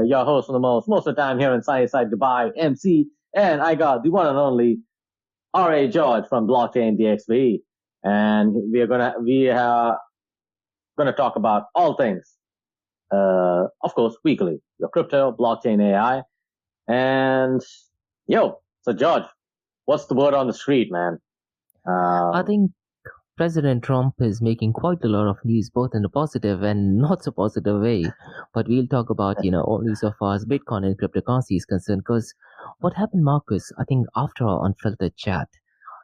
your host for the most of the time here in Side Dubai, MC, and I got the one and only R.A. George from Blockchain DXB, and we are gonna talk about all things, of course, weekly, your crypto, blockchain, AI, and so George, what's the word on the street, man? I think President Trump is making quite a lot of news, both in a positive and not so positive way. But we'll talk about, only so far as Bitcoin and cryptocurrency is concerned. Because what happened, Marcus, I think after our Unfiltered chat,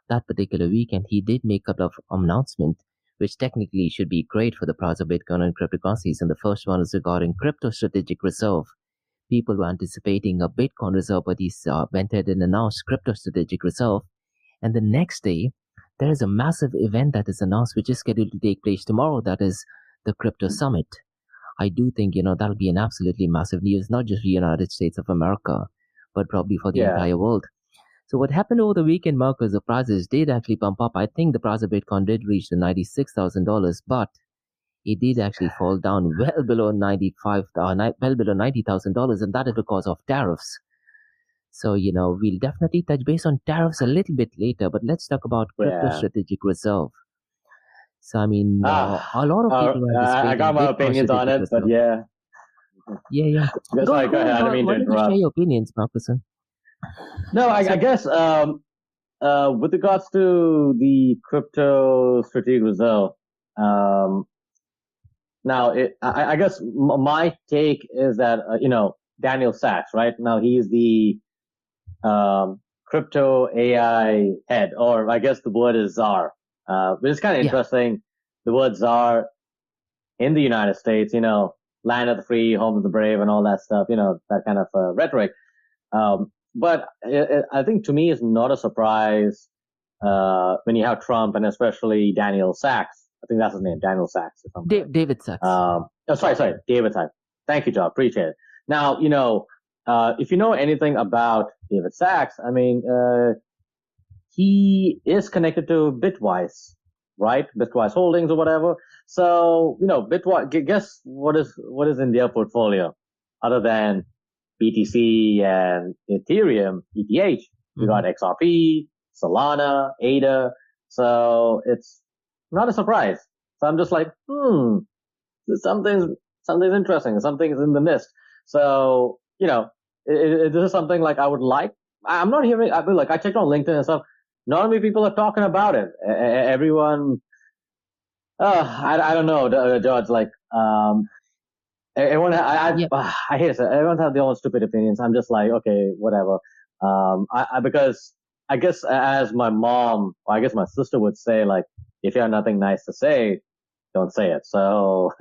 that particular weekend, he did make a couple of announcements, which technically should be great for the price of Bitcoin and cryptocurrencies. And the first one is regarding crypto strategic reserve. People were anticipating a Bitcoin reserve, but he went ahead and announced crypto strategic reserve. And the next day, there is a massive event that is announced, which is scheduled to take place tomorrow. That is the Crypto Summit. I do think, that'll be an absolutely massive news, not just for the United States of America, but probably for the entire world. So what happened over the weekend, Marcus, the prices did actually pump up. I think the price of Bitcoin did reach the $96,000, but it did actually fall down well below $90,000, and that is because of tariffs. So, we'll definitely touch base on tariffs a little bit later, but let's talk about crypto strategic reserve. So, I mean, a lot of people I got my opinions on it, but yeah. Yeah. Go ahead. I didn't mean to interrupt. Share your opinions, Marcus. No, I guess with regards to the crypto strategic reserve, now I guess my take is that Daniel Sachs, right now he's the crypto AI head, or I guess the word is czar, which is kind of interesting. The word czar in the United States, land of the free, home of the brave, and all that stuff, that kind of rhetoric. But I think to me it's not a surprise when you have Trump and especially Daniel Sachs. I think that's his name, Daniel Sachs. David Sachs. Sorry, David Sachs. Thank you, John. Appreciate it. Now, if you know anything about David Sachs, I mean, he is connected to Bitwise, right? Bitwise Holdings or whatever. So, Bitwise, guess what is in their portfolio other than BTC and Ethereum, ETH? We got XRP, Solana, ADA. So it's not a surprise. So I'm just like, something's interesting. Something's in the mist. So, this is something like I would like. I'm not hearing, I checked on LinkedIn and stuff. Not many people are talking about it. Everyone, I don't know, George, everyone, I hate it. Everyone has their own stupid opinions. I'm just like, okay, whatever. Because I guess as my mom, or I guess my sister would say, if you have nothing nice to say, don't say it. So,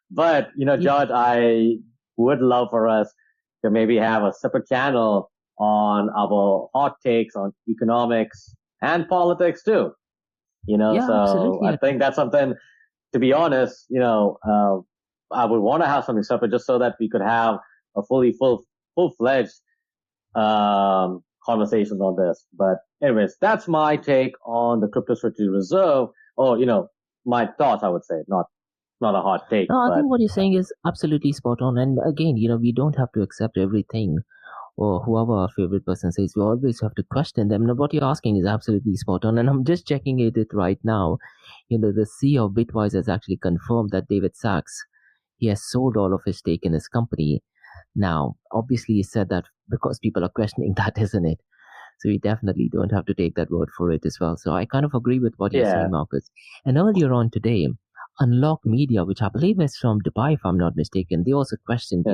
but, George, I would love for us to maybe have a separate channel on our hot takes on economics and politics too. So absolutely. I think that's something, to be honest, I would want to have something separate just so that we could have a full-fledged conversations on this. But anyways, that's my take on the crypto strategic reserve, or my thoughts, I would say, not a hot take. No, I think what you're saying is absolutely spot on. And again, we don't have to accept everything or whoever our favorite person says. We always have to question them. And what you're asking is absolutely spot on. And I'm just checking it right now. The CEO of Bitwise has actually confirmed that David Sachs, he has sold all of his stake in his company. Now, obviously, he said that because people are questioning that, isn't it? So we definitely don't have to take that word for it as well. So I kind of agree with what you're saying, Marcus. And earlier on today, Unlock Media, which I believe is from Dubai, if I'm not mistaken, they also questioned,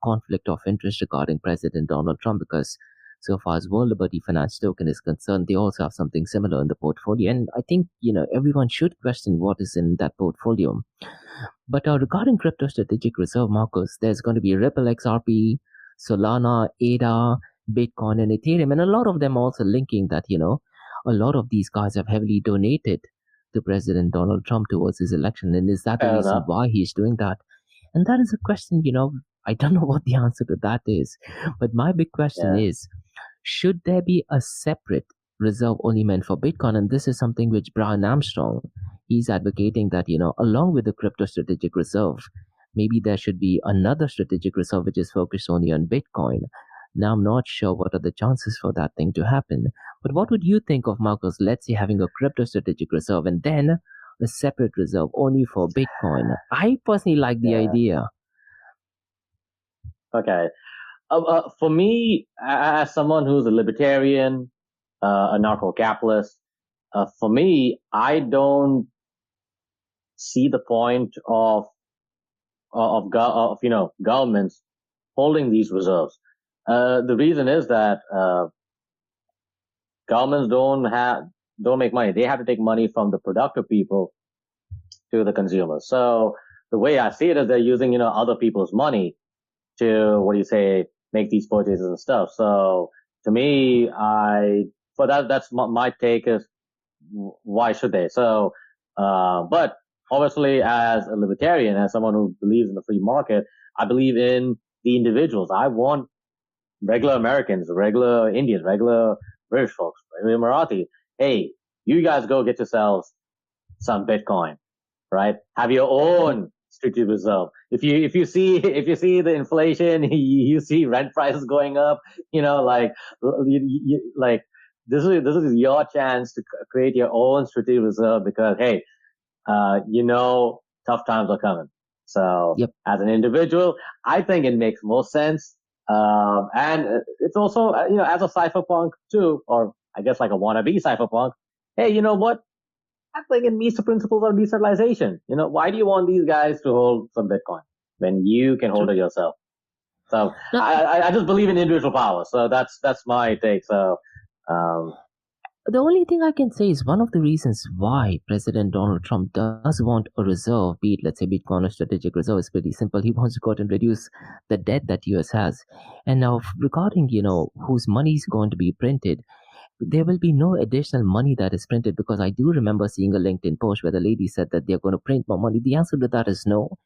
conflict of interest regarding President Donald Trump, because so far as World Liberty Finance Token is concerned, they also have something similar in the portfolio. And I think, everyone should question what is in that portfolio. But regarding crypto strategic reserve, Marcus, there's going to be Ripple XRP, Solana, ADA, Bitcoin, and Ethereum. And a lot of them also linking that, a lot of these guys have heavily donated to President Donald Trump towards his election. And is that the reason why he's doing that? And that is a question, I don't know what the answer to that is. But my big question is, should there be a separate reserve only meant for Bitcoin? And this is something which Brian Armstrong, he's advocating that, along with the crypto strategic reserve, maybe there should be another strategic reserve which is focused only on Bitcoin. Now, I'm not sure what are the chances for that thing to happen. But what would you think of, Markose, let's say having a crypto strategic reserve and then a separate reserve only for Bitcoin? I personally like the idea. Okay. For me, as someone who's a libertarian, a narco-capitalist, for me, I don't see the point of governments holding these reserves. The reason is that governments don't make money. They have to take money from the productive people to the consumers. So the way I see it is they're using other people's money to make these purchases and stuff. So to me, that's my take is why should they? So, but obviously as a libertarian, as someone who believes in the free market, I believe in the individuals. I want regular Americans, regular Indians, regular British folks, regular Marathi. Hey, you guys go get yourselves some Bitcoin, right? Have your own strategic reserve. If you see the inflation, you see rent prices going up. Like this is your chance to create your own strategic reserve because hey, tough times are coming. So Yep. as an individual, I think it makes more sense. And it's also, as a cypherpunk too, or I guess like a wannabe cypherpunk. Hey, you know what? I think it meets the principles of decentralization. Why do you want these guys to hold some Bitcoin when you can hold it yourself? So No, I just believe in individual power. So that's my take. So, the only thing I can say is one of the reasons why President Donald Trump does want a reserve, be it let's say Bitcoin or strategic reserve, is pretty simple. He wants to go out and reduce the debt that US has. And now regarding, whose money is going to be printed, there will be no additional money that is printed because I do remember seeing a LinkedIn post where the lady said that they're going to print more money. The answer to that is no.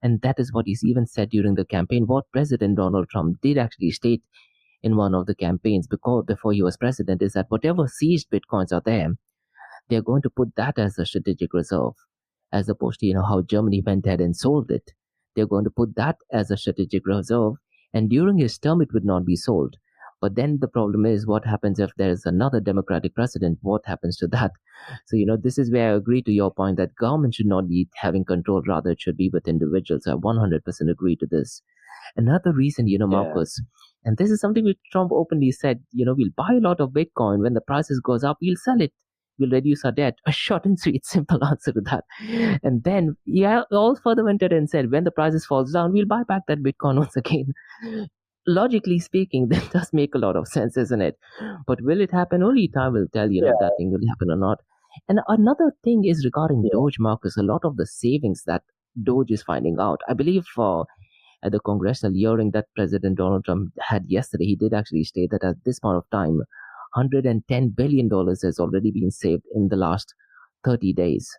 And that is what he's even said during the campaign. What President Donald Trump did actually state in one of the campaigns before he was president is that whatever seized bitcoins are there, they're going to put that as a strategic reserve, as opposed to how Germany went ahead and sold it. They're going to put that as a strategic reserve, and during his term it would not be sold. But then the problem is, what happens if there is another Democratic president? What happens to that? So, this is where I agree to your point that government should not be having control, rather it should be with individuals. I 100% agree to this. Another reason, Markose, and this is something which Trump openly said, we'll buy a lot of Bitcoin. When the prices goes up, we'll sell it. We'll reduce our debt. A short and sweet, simple answer to that. And then, all further went ahead and said, when the prices falls down, we'll buy back that Bitcoin once again. Logically speaking, that does make a lot of sense, isn't it? But will it happen? Only time will tell, if that thing will happen or not. And another thing is regarding DOGE, Markose, a lot of the savings that DOGE is finding out. I believe at the congressional hearing that President Donald Trump had yesterday, he did actually state that at this point of time, $110 billion has already been saved in the last 30 days.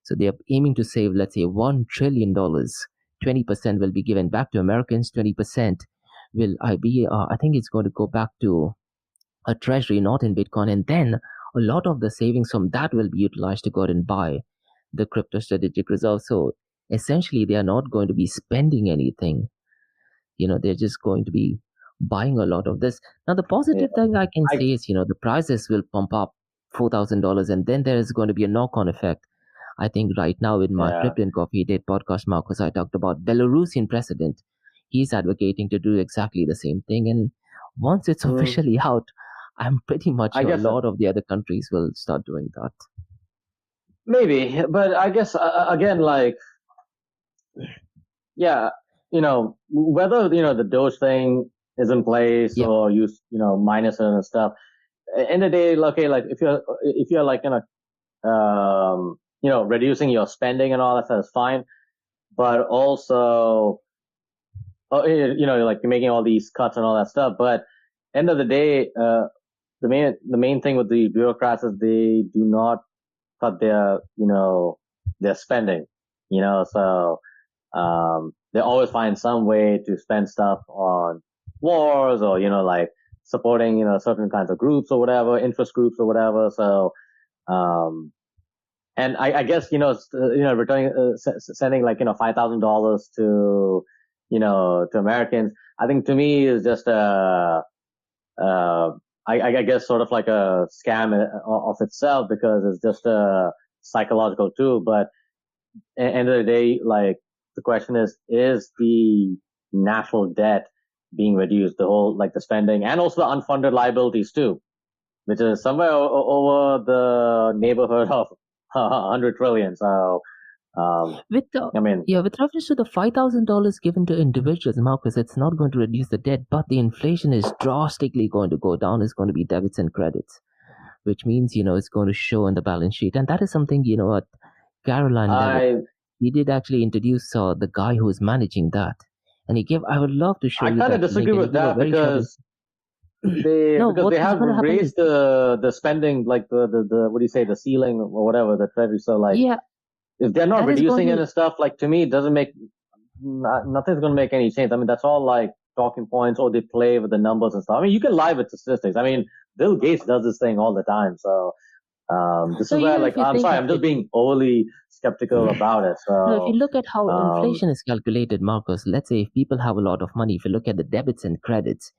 So they are aiming to save, let's say, $1 trillion. 20% will be given back to Americans, 20% will I think it's going to go back to a treasury, not in Bitcoin. And then a lot of the savings from that will be utilized to go out and buy the crypto strategic reserve. So essentially, they are not going to be spending anything. They're just going to be buying a lot of this. Now, the positive thing I can say is, the prices will pump up $4,000, and then there is going to be a knock-on effect. I think right now in my Crypto and Coffee Date podcast, Markose, I talked about Belarusian president. He's advocating to do exactly the same thing. And once it's officially out, I'm pretty much sure a lot of the other countries will start doing that. Maybe, but I guess, again, like, whether, the DOGE thing is in place or you minus it and stuff. In the day, okay, like if you're like, reducing your spending and all that stuff is fine. But also, like you're making all these cuts and all that stuff. But end of the day, the main thing with the bureaucrats is they do not cut their spending, so, they always find some way to spend stuff on wars or, like supporting, certain kinds of groups or whatever, interest groups or whatever. So, And I guess, returning, sending like, $5,000 to, to Americans, I think to me is just I guess sort of like a scam of itself, because it's just a psychological tool. But at the end of the day, like, the question is the national debt being reduced, the whole, like, the spending, and also the unfunded liabilities too, which is somewhere over the neighborhood of 100 trillion. So, with reference to the $5,000 given to individuals, Marcus, it's not going to reduce the debt, but the inflation is drastically going to go down. It's going to be debits and credits, which means, it's going to show in the balance sheet. And that is something, what Caroline he did actually introduce the guy who is managing that. And I would love to show you that. I kind of disagree with that, because they have raised the spending, like the what do you say, the ceiling or whatever, the treasury. So, like, if they're not reducing it and stuff, like, to me, it doesn't make, nothing's going to make any change. I mean, that's all like talking points, or they play with the numbers and stuff. I mean, you can lie with statistics. I mean, Bill Gates does this thing all the time. So, this is where, like, I'm sorry, I'm just being overly skeptical about it. So, if you look at how inflation is calculated, Marcus, let's say if people have a lot of money, if you look at the debits and credits,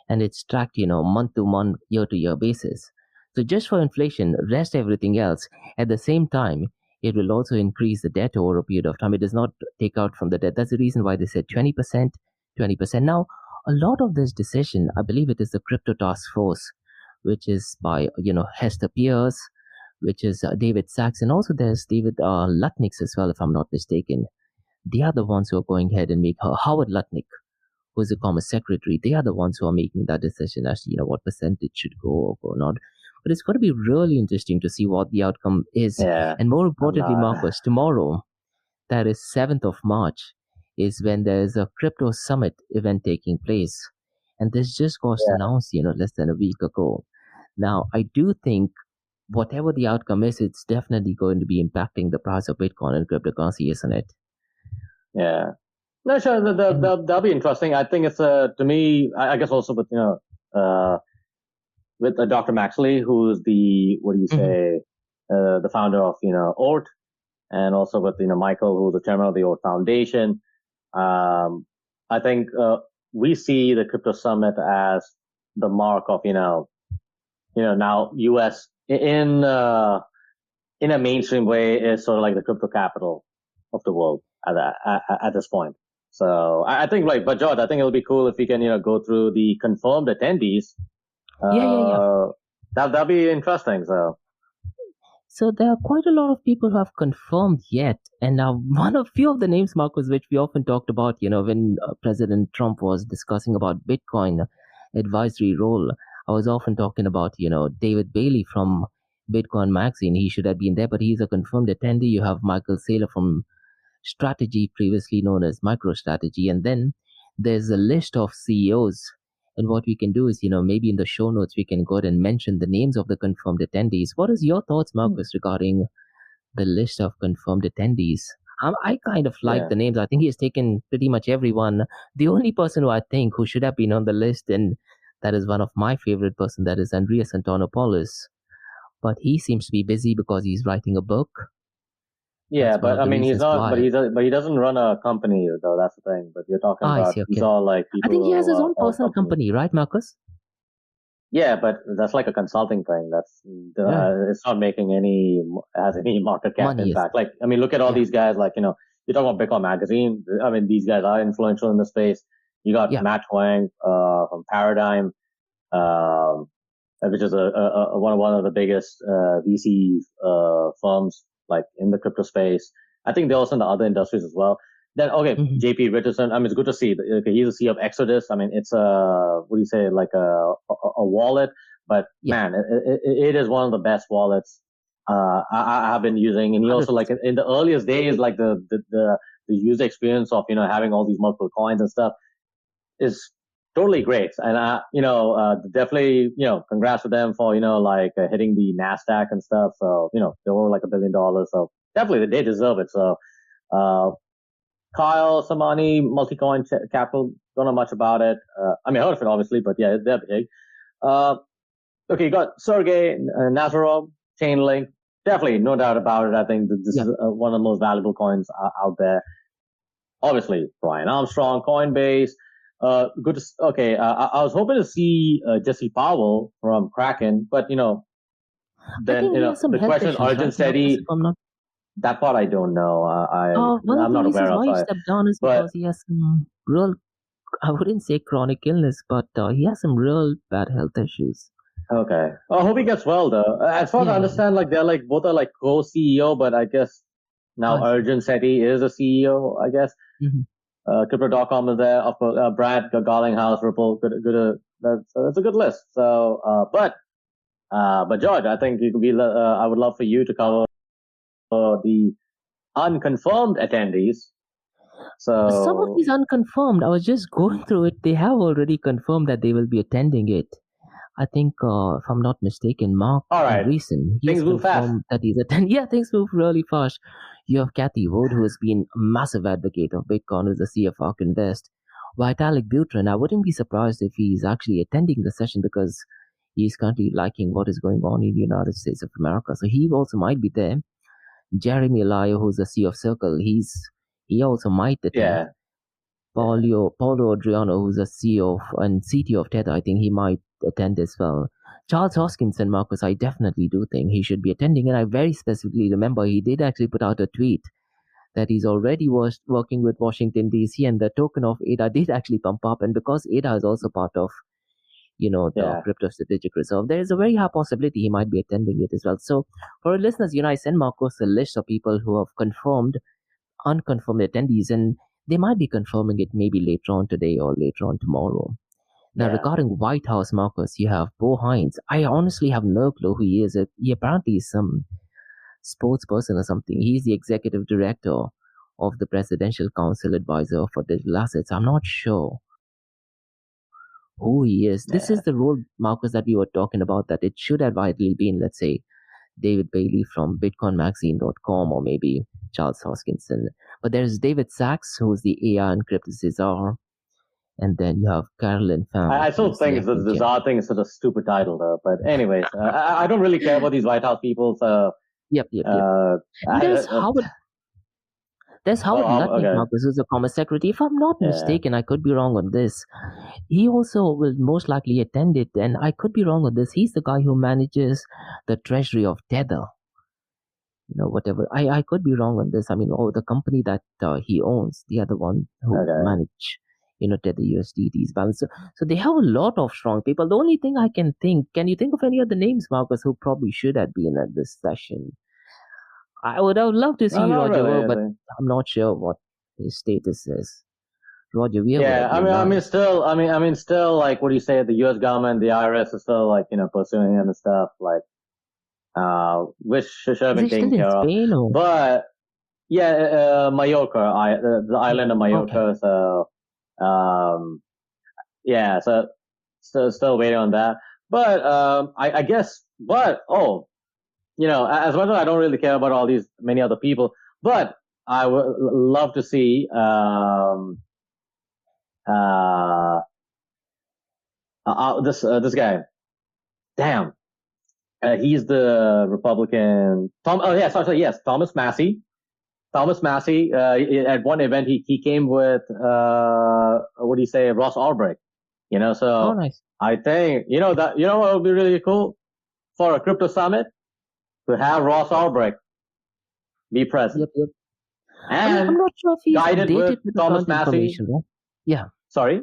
and it's tracked, month to month, year to year basis. So just for inflation, rest everything else. At the same time, it will also increase the debt over a period of time. It does not take out from the debt. That's the reason why they said 20%, 20%. Now, a lot of this decision, I believe it is the Crypto Task Force, which is by, Hester Pierce, which is David Sachs, and also there's David Lutnick as well, if I'm not mistaken. They are the ones who are going ahead and make Howard Lutnick, who is the Commerce Secretary. They are the ones who are making that decision as to, what percentage should go or not. But it's going to be really interesting to see what the outcome is. Yeah, and more importantly, Marcus, tomorrow, that is 7th of March, is when there is a crypto summit event taking place. And this just got announced, less than a week ago. Now, I do think whatever the outcome is, it's definitely going to be impacting the price of Bitcoin and cryptocurrency, isn't it? Yeah. No, sure. That'll be interesting. I think it's to me, I guess also with, with Dr. Maxley, who's the, what do you say, the founder of, Oort, and also with, Michael, who's the chairman of the Oort Foundation. I think, we see the crypto summit as the mark of, now US in a mainstream way is sort of like the crypto capital of the world at this point. So I think, like, but George, I think it'll be cool if we can, go through the confirmed attendees. That'll be interesting. So there are quite a lot of people who have confirmed yet, and now few of the names, Marcus, which we often talked about, when President Trump was discussing about Bitcoin advisory role, I was often talking about, David Bailey from Bitcoin Magazine. He should have been there, but he's a confirmed attendee. You have Michael Saylor from Strategy, previously known as MicroStrategy, and then there's a list of CEOs. And what we can do is, maybe in the show notes we can go ahead and mention the names of the confirmed attendees. What is your thoughts, Marcus, regarding the list of confirmed attendees? I kind of like the names. I think he has taken pretty much everyone. The only person who I think who should have been on the list, and that is one of my favorite person, that is Andreas Antonopoulos. But he seems to be busy because he's writing a book. Yeah, but I mean, he's not. But he doesn't run a company, though. That's the thing. But you're talking about he's all like people. I think he has his own personal company, right, Marcus? Yeah, but that's like a consulting thing. That's it's not making any market cap impact. Like, I mean, look at all these guys. Like, you're talking about Bitcoin Magazine. I mean, these guys are influential in the space. You got Matt Huang from Paradigm, which is one of the biggest VC firms, like, in the crypto space. I think they're also in the other industries as well. Then, JP Richardson. I mean, it's good to see. He's the CEO of Exodus. I mean, it's what do you say, like a wallet, but man, it is one of the best wallets I have been using. And he also, like, in the earliest days, like the user experience of, having all these multiple coins and stuff is totally great. And, definitely, congrats to them for, like, hitting the NASDAQ and stuff. So, they were like $1 billion. So definitely they deserve it. So, Kyle Samani, Multicoin Capital, don't know much about it. I mean, I heard of it, obviously, but yeah, they're big. You got Sergey Nazarov, Chainlink. definitely, no doubt about it. I think that this is one of the most valuable coins out there. Obviously, Brian Armstrong, Coinbase. Good. Okay, I was hoping to see Jesse Powell from Kraken, but then the question urgent steady. That part I don't know. One of I'm the not reasons aware why he of. stepped down is because he has some real, I wouldn't say chronic illness, but he has some real bad health issues. Okay. I hope he gets well though. As far as I understand, like they're like both are like co-CEO, but I guess now Urgent Sethi is a CEO, I guess. Crypto.com is there. Of course, Brad, Garlinghouse, Ripple, good. That's a good list. So, but George, I think you could be. I would love for you to cover the unconfirmed attendees. So some of these unconfirmed, I was just going through it. They have already confirmed that they will be attending it. I think, if I'm not mistaken, Mark Andreessen, he's confirmed that he's attending. Yeah, things move really fast. You have Kathy Wood, who has been a massive advocate of Bitcoin, who's the CEO of ARK Invest. Vitalik Buterin, I wouldn't be surprised if he's actually attending the session because he's currently liking what is going on in the United States of America. So he also might be there. Jeremy Alayo, who's the CEO of Circle, he also might attend. Yeah. Paulo Adriano, who's the CEO and CTO of Tether, I think he might attend as well. Charles Hoskinson, Marcus, I definitely do think he should be attending. And I very specifically remember he did actually put out a tweet that he's already working with Washington, D.C. and the token of ADA did actually pump up. And because ADA is also part of, the Crypto Strategic Reserve, there is a very high possibility he might be attending it as well. So for our listeners, I send Marcos a list of people who have confirmed, unconfirmed attendees, and they might be confirming it maybe later on today or later on tomorrow. Now, regarding White House, Marcus, you have Bo Hines. I honestly have no clue who he is. He apparently is some sports person or something. He's the executive director of the Presidential Council Advisor for Digital Assets. I'm not sure who he is. This is the role, Marcus, that we were talking about, that it should have ideally been, let's say, David Bailey from BitcoinMagazine.com or maybe Charles Hoskinson. But there's David Sachs, who's the AI and Crypto Czar. And then you have Carolyn Pham. I still think the Czar thing is such a stupid title, though. But anyways, I don't really care about these White House people. So Yep. There's Howard Lutnick, Marcus, who's the Commerce Secretary. If I'm not mistaken, I could be wrong on this. He also will most likely attend it, and I could be wrong on this. He's the guy who manages the treasury of Tether. Whatever. I could be wrong on this. I mean, the company that he owns, the other one who manage, Tether USDT's balance. So they have a lot of strong people. The only thing I can think, can you think of any other names, Marcus, who probably should have been at this session? I would love to see Roger, but I'm not sure what his status is. Roger, still, like, what do you say? The U.S. government, the IRS is still like, pursuing him and stuff. Like, which should have been taken care of. But Mallorca, the island of Mallorca. So, so still waiting on that. But I guess, as much as I don't really care about all these many other people, but I would love to see this guy. Damn, he's the Republican. Thomas Massey. Thomas Massey. At one event, he came with what do you say, Ross Ulbricht. So nice. I think what would be really cool for a crypto summit, to have Ross Ulbricht be present. Yep. And I'm not sure if he's updated with Thomas the current information. Right? Yeah. Sorry?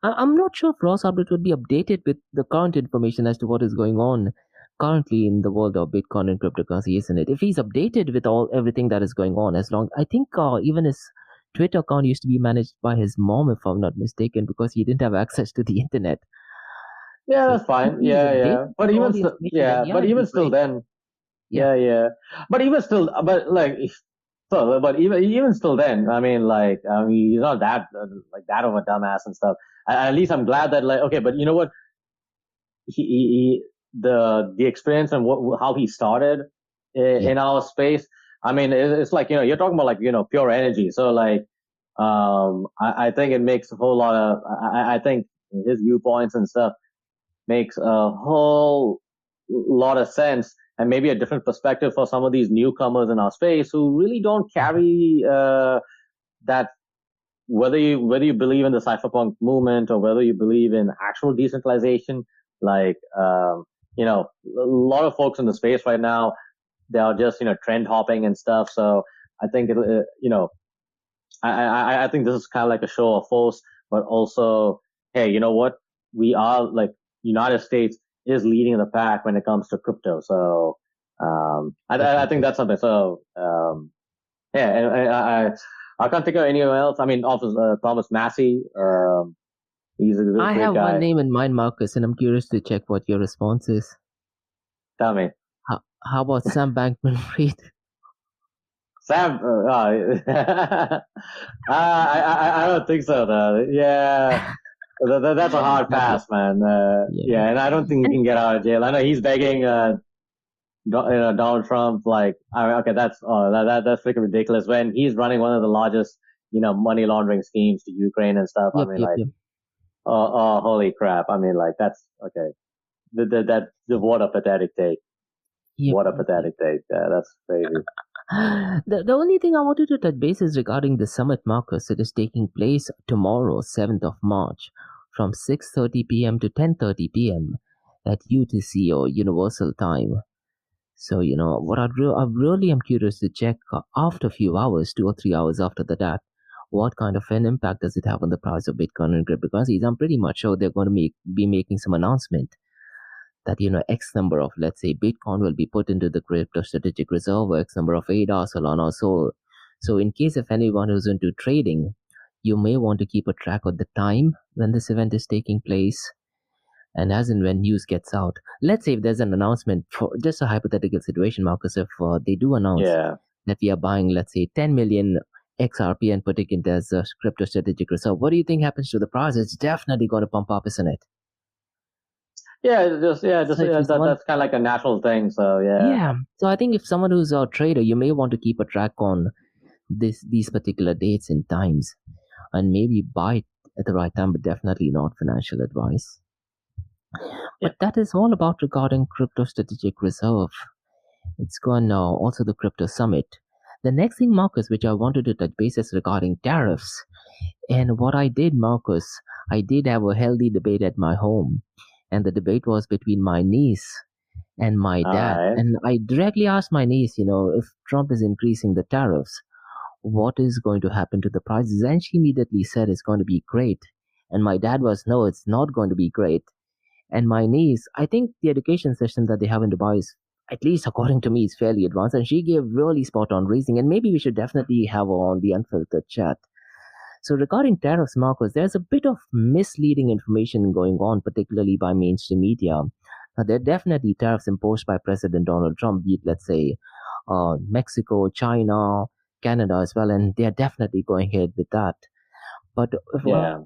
I'm not sure if Ross Ulbricht would be updated with the current information as to what is going on currently in the world of Bitcoin and cryptocurrency, isn't it? If he's updated with everything that is going on, I think even his Twitter account used to be managed by his mom, if I'm not mistaken, because he didn't have access to the internet. Yeah, that's fine. Yeah. But even still, then. Yeah. But even still, even still then, I mean, he's not that that of a dumbass and stuff. At least I'm glad that but you know what? The experience and how he started in our space. I mean, it's like, you're talking about pure energy. So I think it makes a whole lot of, I think his viewpoints and stuff makes a whole lot of sense. and maybe a different perspective for some of these newcomers in our space who really don't carry that. Whether you believe in the cypherpunk movement or whether you believe in actual decentralization, like a lot of folks in the space right now, they are just trend hopping and stuff. So I think I think this is kind of like a show of force, but also, hey, you know what? We are like United States is leading the pack when it comes to crypto. So I think that's something. So yeah, and I can't think of anyone else. I mean, also Thomas Massey. He's a great guy. I have one name in mind, Markose, and I'm curious to check what your response is. Tell me. How about Sam Bankman-Fried? Sam, I don't think so, though. Yeah, that's a hard pass, man. Yeah, and I don't think he can get out of jail. I know he's begging Donald Trump, like, okay, that's freaking ridiculous. When he's running one of the largest, money laundering schemes to Ukraine and stuff. Oh, holy crap! I mean, like, that's okay. What a pathetic take. Yep. What a pathetic take. That's crazy. The only thing I wanted to touch base is regarding the summit, Markose. It is taking place tomorrow, 7th of March, from 6:30 p.m. to 10:30 p.m. at UTC or Universal Time. So, what I'm really curious to check after a few hours, 2 or 3 hours after that, what kind of an impact does it have on the price of Bitcoin and cryptocurrencies? I'm pretty much sure they're going to be making some announcement that, X number of, let's say, Bitcoin will be put into the crypto strategic reserve, or X number of ADA, Solana, Sol. So in case of anyone who's into trading, you may want to keep a track of the time when this event is taking place. And as in when news gets out, let's say if there's an announcement for just a hypothetical situation, Markose, if they do announce that we are buying, let's say, 10 million XRP and putting it as a crypto strategic reserve, what do you think happens to the price? It's definitely going to pump up, isn't it? That's kind of like a natural thing. So yeah. So I think if someone who's a trader, you may want to keep a track on these particular dates and times, and maybe buy it at the right time, but definitely not financial advice. But that is all about regarding crypto strategic reserve. It's gone now. Also the crypto summit. The next thing, Markose, which I wanted to touch base is regarding tariffs. And what I did, Markose, I did have a healthy debate at my home. And the debate was between my niece and my dad. Right. And I directly asked my niece, if Trump is increasing the tariffs, what is going to happen to the prices? And she immediately said it's going to be great. And my dad was, no, it's not going to be great. And my niece, I think the education system that they have in Dubai is, at least according to me, is fairly advanced. And she gave really spot on reasoning. And maybe we should definitely have her on the Unfiltered chat. So regarding tariffs, Markose, there's a bit of misleading information going on, particularly by mainstream media. Now, there are definitely tariffs imposed by President Donald Trump, be it, let's say, Mexico, China, Canada as well. And they're definitely going ahead with that. But what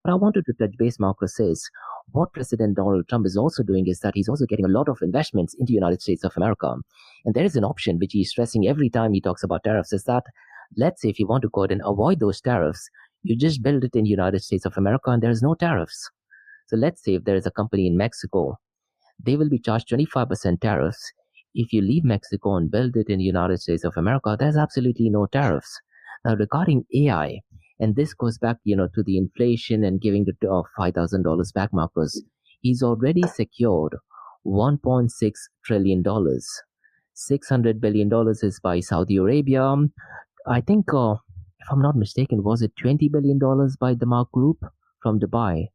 I wanted to touch base, Markose, is what President Donald Trump is also doing is that he's also getting a lot of investments into the United States of America. And there is an option which he's stressing every time he talks about tariffs, is that, let's say if you want to go ahead and avoid those tariffs, you just build it in the United States of America and there's no tariffs. So let's say if there is a company in Mexico, they will be charged 25% tariffs. If you leave Mexico and build it in the United States of America, there's absolutely no tariffs. Now, regarding AI, and this goes back, to the inflation and giving the $5,000 back, Markose. He's already secured $1.6 trillion. $600 billion is by Saudi Arabia. I think, if I'm not mistaken, was it $20 billion by the Mark Group from Dubai?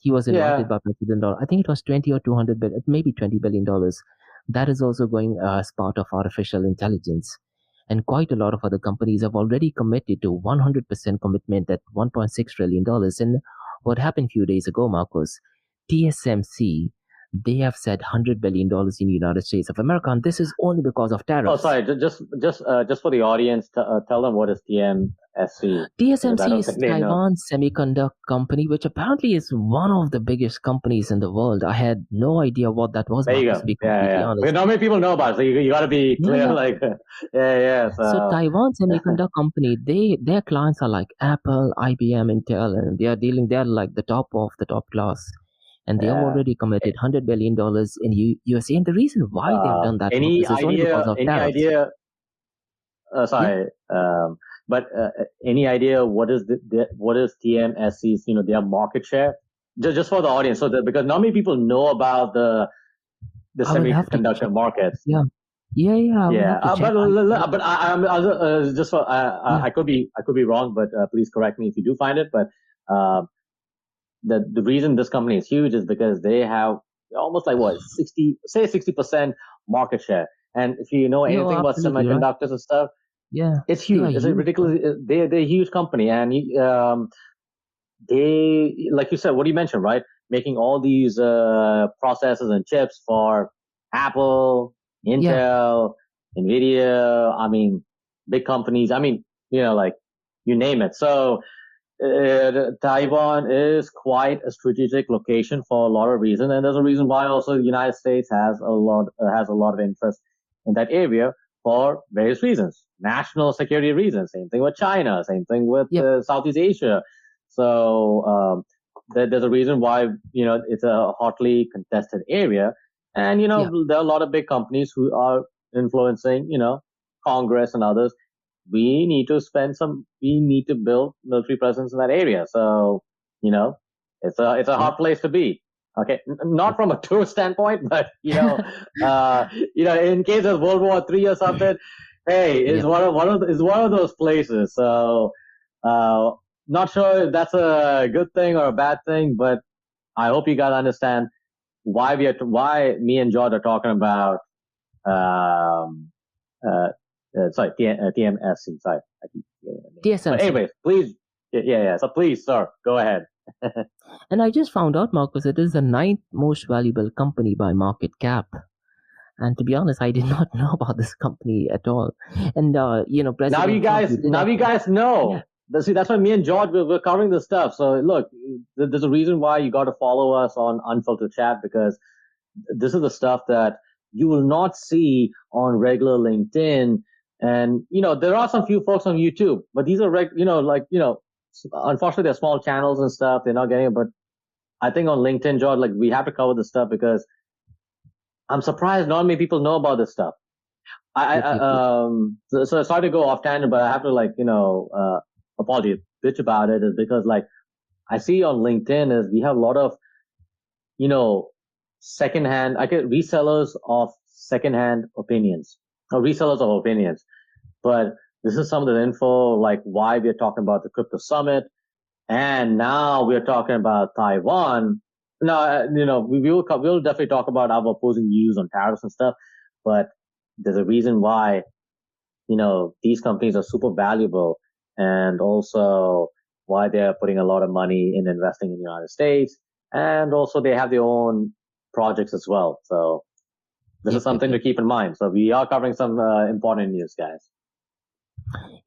He was invited by President. I think it was 20 or 200 billion, maybe $20 billion. That is also going as part of artificial intelligence. And quite a lot of other companies have already committed to 100% commitment at $1.6 trillion. And what happened a few days ago, Markose, TSMC, they have said $100 billion in the United States of America, and this is only because of tariffs. Oh, sorry, just for the audience, tell them what is TMSC. TSMC is Taiwan Semiconductor Company, which apparently is one of the biggest companies in the world. I had no idea what that was. There you go. Honest. Not many people know about it, so you got to be clear. So Taiwan Semiconductor Company, their clients are like Apple, IBM, Intel, and they're like the top of the top class. And they have already committed $100 billion in USA. And the reason why they've done that is only because of tariffs. Sorry, but any idea what is TMSC's, their market share? Just for the audience, because not many people know about the semiconductor markets. Yeah. But I'm just for I could be wrong, but please correct me if you do find it. But the reason this company is huge is because they have almost like 60% market share. And if you know anything about semiconductors and stuff, it's huge. It's a ridiculous. They're a huge company, and they, like you said, what you mentioned, right? Making all these processors and chips for Apple, Intel, Nvidia. I mean, big companies. I mean, like you name it. So Taiwan is quite a strategic location for a lot of reasons, and there's a reason why also the United States has a lot of interest in that area for various reasons, national security reasons. Same thing with China. Same thing with Southeast Asia. So there's a reason why it's a hotly contested area, and there are a lot of big companies who are influencing Congress and others. We need to build military presence in that area. So it's a hot place to be. Okay, not from a tourist standpoint, but in case of World War III or something, hey, it's one of those places. So not sure if that's a good thing or a bad thing, but I hope you guys understand why me and George are talking about TMSC. Sorry, I keep TSMC. But anyways, please, So please, sir, go ahead. And I just found out, Markose, it is the 9th most valuable company by market cap. And to be honest, I did not know about this company at all. And President now you guys know. Yeah. See, that's why me and George we're covering this stuff. So look, there's a reason why you got to follow us on Unfiltered Chat, because this is the stuff that you will not see on regular LinkedIn. And there are some few folks on YouTube, but these are unfortunately they're small channels and stuff. They're not getting it. But I think on LinkedIn, George, like we have to cover this stuff because I'm surprised not many people know about this stuff. So sorry to go off tangent, but I have to apologize bitch about it, is because I see on LinkedIn is we have a lot of secondhand, resellers of secondhand opinions or resellers of opinions. But this is some of the info, like why we're talking about the crypto summit, and now we're talking about Taiwan. Now, we'll definitely talk about our opposing views on tariffs and stuff, but there's a reason why these companies are super valuable, and also why they're putting a lot of money in investing in the United States, and also they have their own projects as well. So this is something to keep in mind. So we are covering some important news, guys.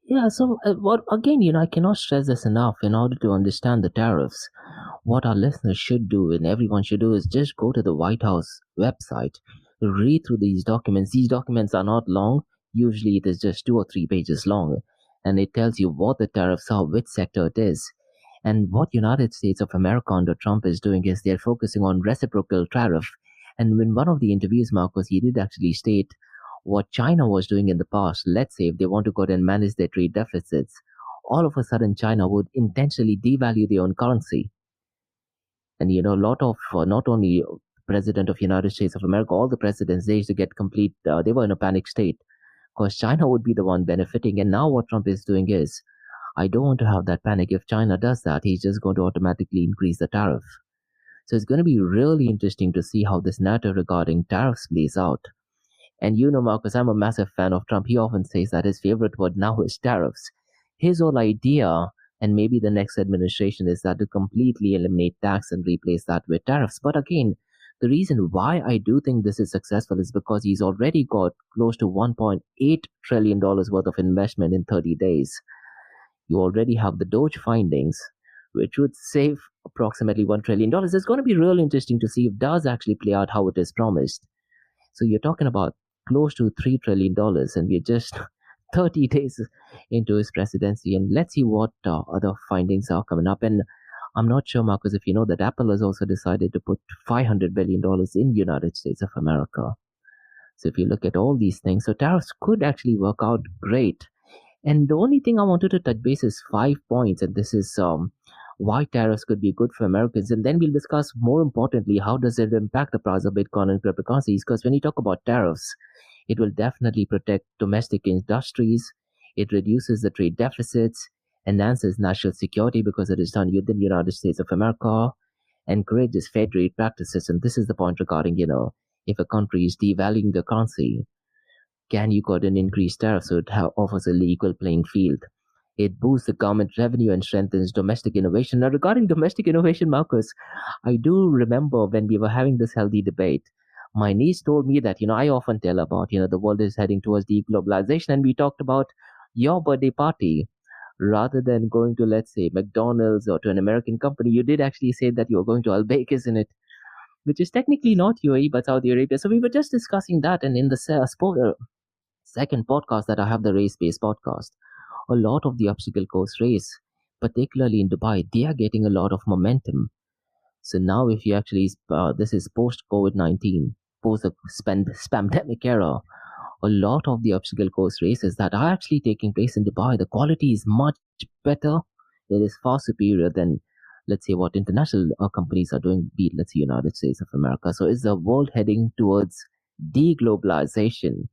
Yeah, so I cannot stress this enough. In order to understand the tariffs, what our listeners should do and everyone should do is just go to the White House website, read through these documents. These documents are not long. Usually it is just 2 or 3 pages long, and it tells you what the tariffs are, which sector it is. And what United States of America under Trump is doing is they're focusing on reciprocal tariff. And in one of the interviews, Markose, he did actually state what China was doing in the past. Let's say if they want to go ahead and manage their trade deficits, all of a sudden China would intentionally devalue their own currency. And a lot of not only President of United States of America, all the presidents, they used to get they were in a panic state because China would be the one benefiting. And now what Trump is doing is, I don't want to have that panic. If China does that, he's just going to automatically increase the tariff. So it's going to be really interesting to see how this narrative regarding tariffs plays out. And Markose, I'm a massive fan of Trump. He often says that his favorite word now is tariffs. His whole idea, and maybe the next administration, is that to completely eliminate tax and replace that with tariffs. But again, the reason why I do think this is successful is because he's already got close to $1.8 trillion worth of investment in 30 days. You already have the DOGE findings, which would save approximately $1 trillion. It's going to be real interesting to see if it does actually play out how it is promised. So you're talking about close to $3 trillion, and we're just 30 days into his presidency. And let's see what other findings are coming up. And I'm not sure, Marcus, if you know that Apple has also decided to put $500 billion in United States of America. So if you look at all these things, so tariffs could actually work out great. And the only thing I wanted to touch base is 5 points, and this is why tariffs could be good for Americans. And then we'll discuss, more importantly, how does it impact the price of Bitcoin and cryptocurrencies? Because when you talk about tariffs, it will definitely protect domestic industries. It reduces the trade deficits, enhances national security because it is done within the United States of America, encourages fair trade practices. And this is the point regarding, if a country is devaluing the currency, can you got an increased tariff so it offers a legal playing field? It boosts the government revenue and strengthens domestic innovation. Now, regarding domestic innovation, Marcus, I do remember when we were having this healthy debate, my niece told me that, I often tell about, the world is heading towards deglobalization, and we talked about your birthday party. Rather than going to, let's say, McDonald's or to an American company, you did actually say that you were going to Al-Baik, isn't it? Which is technically not UAE, but Saudi Arabia. So we were just discussing that, and in the second podcast that I have, the race-based podcast, a lot of the obstacle course race, particularly in Dubai, they are getting a lot of momentum. So now if you actually, this is post-COVID-19, post the pandemic era, a lot of the obstacle course races that are actually taking place in Dubai, the quality is much better. It is far superior than, let's say, what international companies are doing, be it, let's say, United States of America. So is the world heading towards deglobalization?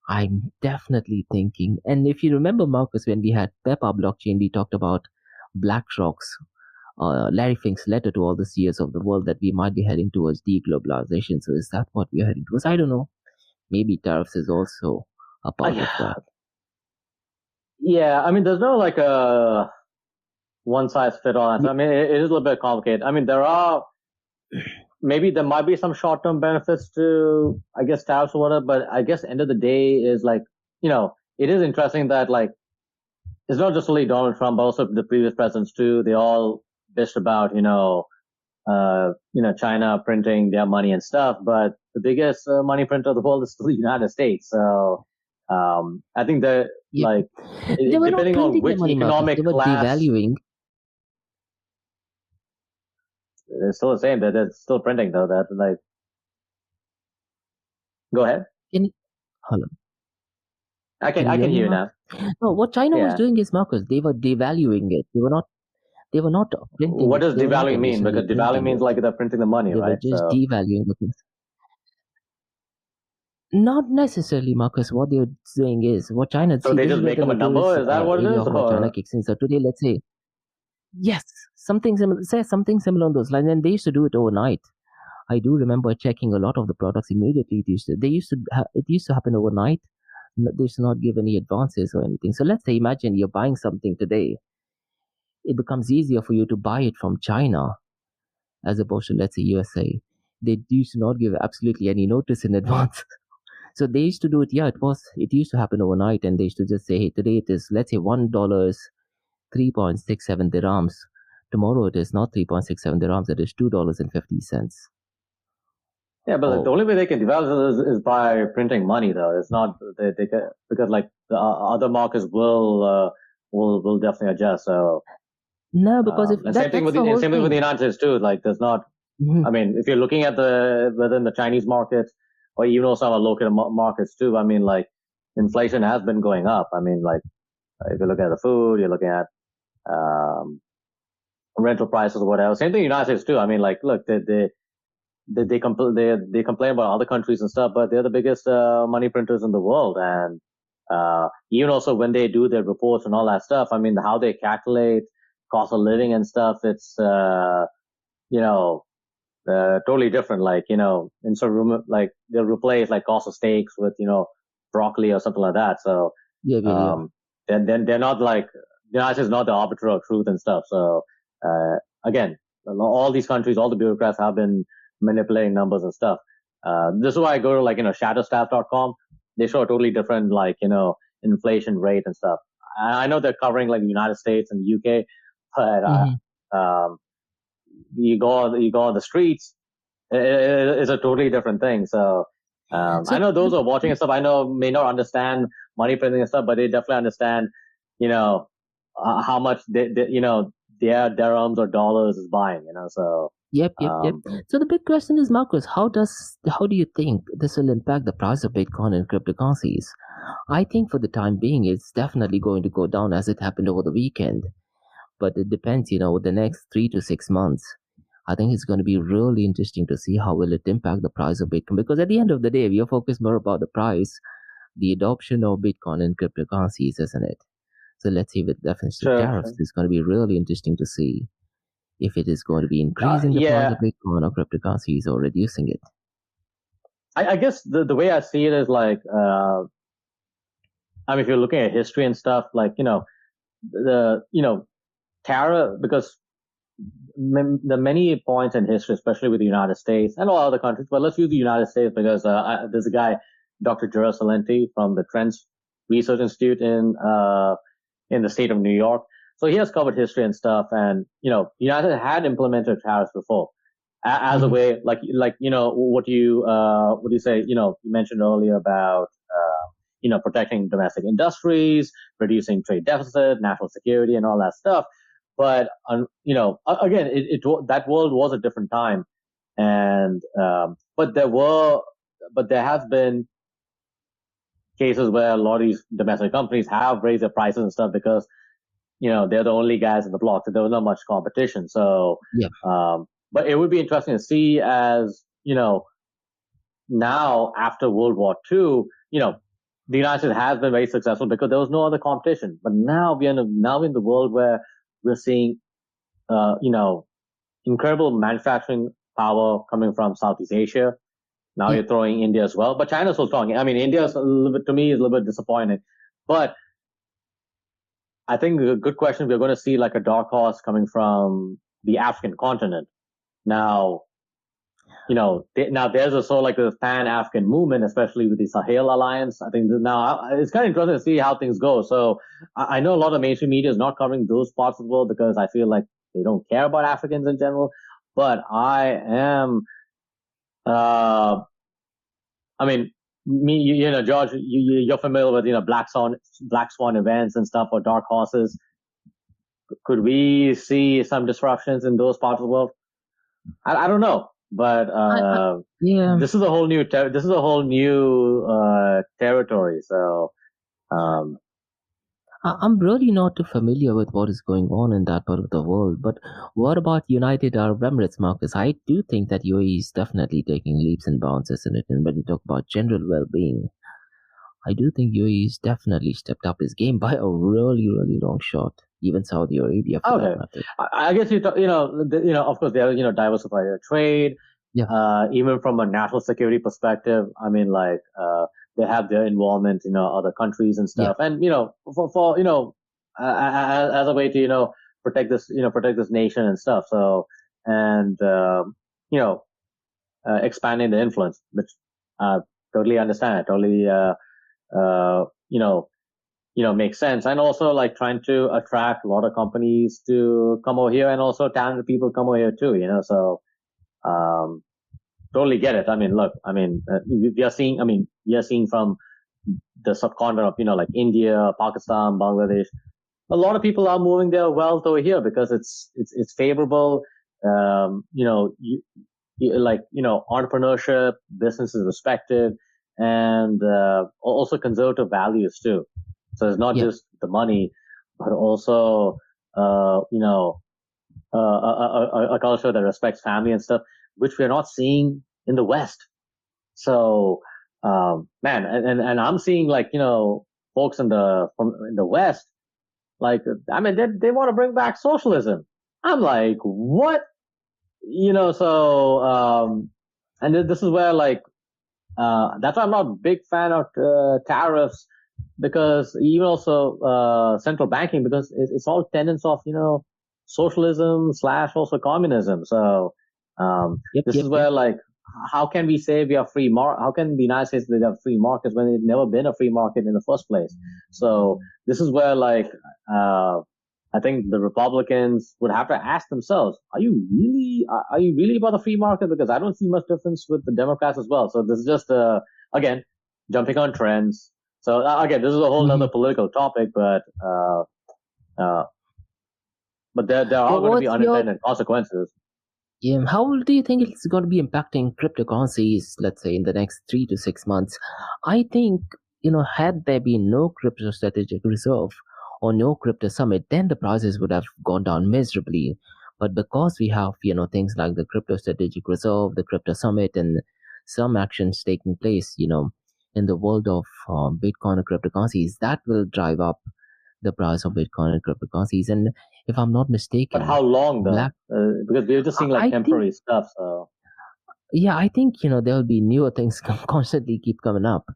I'm definitely thinking, and if you remember, Marcus, when we had Pepper blockchain, we talked about BlackRock's Larry Fink's letter to all the CEOs of the world that we might be heading towards deglobalization. So is that what we are heading towards? I don't know. Maybe tariffs is also a part of that. Yeah, I mean, there's no like a one size fit all answer. I mean, it is a little bit complicated. I mean, maybe there might be some short term benefits to, I guess, tariffs or whatever, but I guess end of the day is like, it is interesting that like, it's not just only Donald Trump, but also the previous presidents too. They all bitched about, China printing their money and stuff, but the biggest money printer of the world is still the United States. So, I think that like, depending on which economic class, devaluing. it's still the same. That it's still printing though. That like, go ahead. Hello. I can hear you now. No, what China was doing is, Marcus, they were devaluing it. They were not printing. What does devaluing mean? Because devaluing means like they're printing the money, right? They were just devaluing the things. Not necessarily, Marcus. What they're saying is, what China. So they just make up a number? Is that what it is? China kicks in. So today, let's say, yes, something similar. Say something similar on those lines, and they used to do it overnight. I do remember checking a lot of the products immediately. It used to happen overnight. They should not give any advances or anything. So let's say, imagine you're buying something today. It becomes easier for you to buy it from China as opposed to, let's say, USA. They used to not give absolutely any notice in advance. So they used to do it. Yeah, it used to happen overnight, and they used to just say, hey, today it is, let's say, $1 is 3.67 dirhams. Tomorrow it is not 3.67 dirhams, it is $2.50. Yeah, but the only way they can devalue is by printing money, though. It's not because like the other markets will definitely adjust. So no, because same thing with the United States too. Like there's not. Mm-hmm. I mean, if you're looking at within the Chinese market or even also some local markets too, I mean, like inflation has been going up. I mean, like if you look at the food, you're looking at rental prices or whatever. Same thing in the United States too. I mean, like look, they complain about other countries and stuff, but they're the biggest money printers in the world. And even also when they do their reports and all that stuff, I mean, how they calculate cost of living and stuff, it's totally different. Like instead of like they'll replace like cost of steaks with broccoli or something like that. So then they're not like the United States is not the arbiter of truth and stuff. So again, all these countries, all the bureaucrats have been manipulating numbers and stuff. This is why I go to like shadowstaff.com. They show a totally different like inflation rate and stuff. I know they're covering like the United States and the UK, but you go on the streets, it's a totally different thing. So I know those who are watching and stuff, I know may not understand money printing and stuff, but they definitely understand how much their dirhams or dollars is buying, so. Yep. So the big question is, Markose, how do you think this will impact the price of Bitcoin and cryptocurrencies? I think for the time being, it's definitely going to go down as it happened over the weekend. But it depends, the next 3 to 6 months. I think it's going to be really interesting to see how will it impact the price of Bitcoin. Because at the end of the day, we are focused more about the price, the adoption of Bitcoin and cryptocurrencies, isn't it? So let's see with definitely tariffs. It's going to be really interesting to see if it is going to be increasing the price of Bitcoin or cryptocurrencies or reducing it. I guess the way I see it is like, if you're looking at history and stuff, like, tariff, because the many points in history, especially with the United States and all other countries, but let's use the United States because there's a guy, Dr. Jura Salenti from the Trends Research Institute in the state of New York. So he has covered history and stuff, and the United States had implemented tariffs before as a way, like what you say, you mentioned earlier about protecting domestic industries, reducing trade deficit, national security, and all that stuff. But again, that world was a different time, and but there has been cases where a lot of these domestic companies have raised their prices and stuff because they're the only guys in the block, so there was not much competition. So, but it would be interesting to see as now after World War II, the United States has been very successful because there was no other competition. But now we're in the world where we're seeing, incredible manufacturing power coming from Southeast Asia. Now you're throwing India as well, but China's so strong. India's a little bit, to me, is a little bit disappointing. But I think a good question, we're going to see like a dark horse coming from the African continent. Now, now there's a sort of like a Pan-African movement, especially with the Sahel Alliance. I think now it's kind of interesting to see how things go. So I know a lot of mainstream media is not covering those parts of the world because I feel like they don't care about Africans in general. But I am, George, you're familiar with, Black Swan events and stuff or dark horses. Could we see some disruptions in those parts of the world? I don't know. But this is a whole new territory. So I'm really not too familiar with what is going on in that part of the world. But what about United Arab Emirates, Markose? I do think that UAE is definitely taking leaps and bounds, isn't it? And when you talk about general well-being, I do think UAE has definitely stepped up his game by a really, really long shot. Even Saudi Arabia, for that matter. I guess of course they have diversified their trade. Yeah. Even from a national security perspective, they have their involvement in other countries and stuff, and for as a way to protect this nation and stuff. So and expanding the influence, which I totally understand. I totally makes sense, and also like trying to attract a lot of companies to come over here, and also talented people come over here too. So. Totally get it. Look, we are seeing from the subcontinent of, like India, Pakistan, Bangladesh, a lot of people are moving their wealth over here because it's favorable. Entrepreneurship, business is respected, and also conservative values too. So it's not just the money, but also, a culture that respects family and stuff, which we're not seeing in the West. So, man, and I'm seeing like, folks in the West, like, they want to bring back socialism. I'm like, what? And this is where like, that's why I'm not a big fan of tariffs, because even also central banking, because it's all tenets of socialism / also communism. So this is where like, how can we say we are free market? How can the United States they have free markets when it's never been a free market in the first place? So this is where like I think the Republicans would have to ask themselves, are you really about the free market? Because I don't see much difference with the Democrats as well. So this is just again jumping on trends. So again, this is a whole other political topic, but but there are going to be unintended consequences. Yeah, how do you think it's going to be impacting cryptocurrencies, let's say, in the next 3 to 6 months? I think, had there been no crypto strategic reserve or no crypto summit, then the prices would have gone down miserably. But because we have, things like the crypto strategic reserve, the crypto summit, and some actions taking place, in the world of Bitcoin and cryptocurrencies, that will drive up the price of Bitcoin and cryptocurrencies. And if I'm not mistaken, but how long though? Because we're just seeing like temporary stuff. So yeah, I think there will be newer things constantly keep coming up.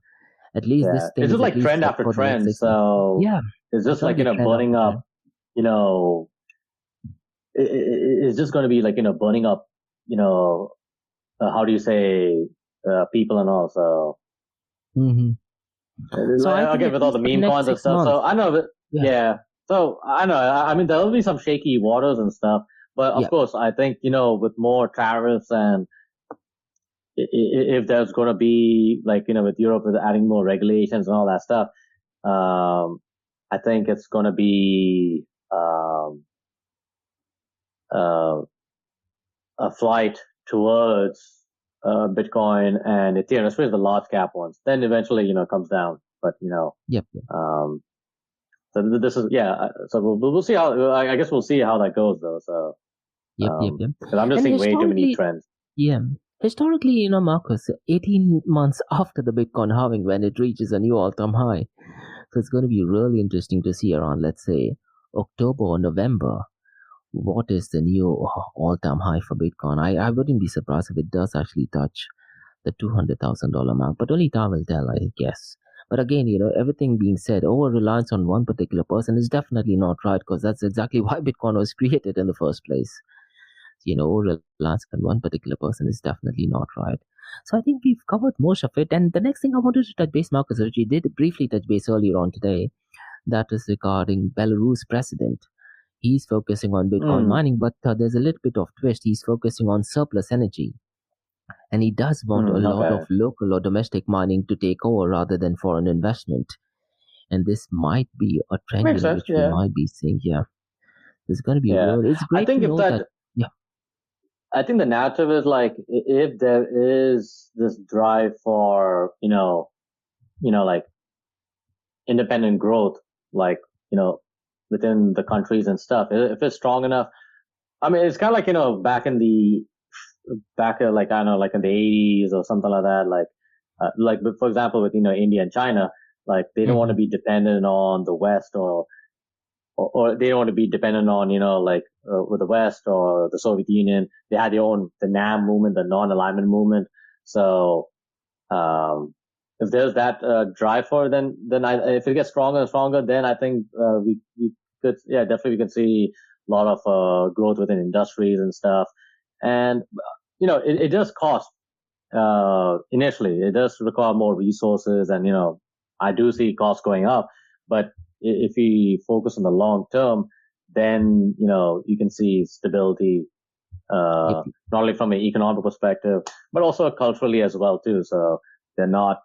At least this thing it's just like trend after trend. So yeah, it's just like burning up. It's just going to be like burning up. How do you say people and all. So. Mm-hmm. So again, with all the meme coins and stuff. So I know that. Yeah. So I know. I mean, there'll be some shaky waters and stuff, but of course, I think with more tariffs and if there's going to be like with Europe with adding more regulations and all that stuff, I think it's going to be a flight towards Bitcoin and Ethereum, especially the large cap ones. Then eventually, comes down. But Yep. So this is So we'll see how. I guess we'll see how that goes though. So. Yep. Because I'm just seeing way too many trends. Yeah. Historically, Markose, 18 months after the Bitcoin halving, when it reaches a new all-time high, so it's going to be really interesting to see around, let's say, October or November, what is the new all-time high for Bitcoin. I wouldn't be surprised if it does actually touch the $200,000 mark, but only time will tell, I guess. But again, everything being said, over-reliance on one particular person is definitely not right, because that's exactly why Bitcoin was created in the first place. Over-reliance on one particular person is definitely not right. So I think we've covered most of it. And the next thing I wanted to touch base, Markose, which we did briefly touch base earlier on today, that is regarding Belarus president. He's focusing on Bitcoin mining, but there's a little bit of twist. He's focusing on surplus energy. And he does want a lot of local or domestic mining to take over rather than foreign investment. And this might be a trend which we might be seeing here. There's going to be it's great to know that. I think the narrative is like, if there is this drive for, like independent growth, like, within the countries and stuff, if it's strong enough. I mean, it's kind of like, back in the 80s or something like that, like for example, with, India and China, like they don't want to be dependent on the West or they don't want to be dependent on, with the West or the Soviet Union. They had their own, the NAM movement, the non-alignment movement. So, if there's that drive for it, then if it gets stronger and stronger, then I think we could, definitely we can see a lot of growth within industries and stuff. And it does cost initially. It does require more resources, and I do see costs going up. But if we focus on the long term, then you can see stability, not only from an economic perspective, but also culturally as well too. So they're not.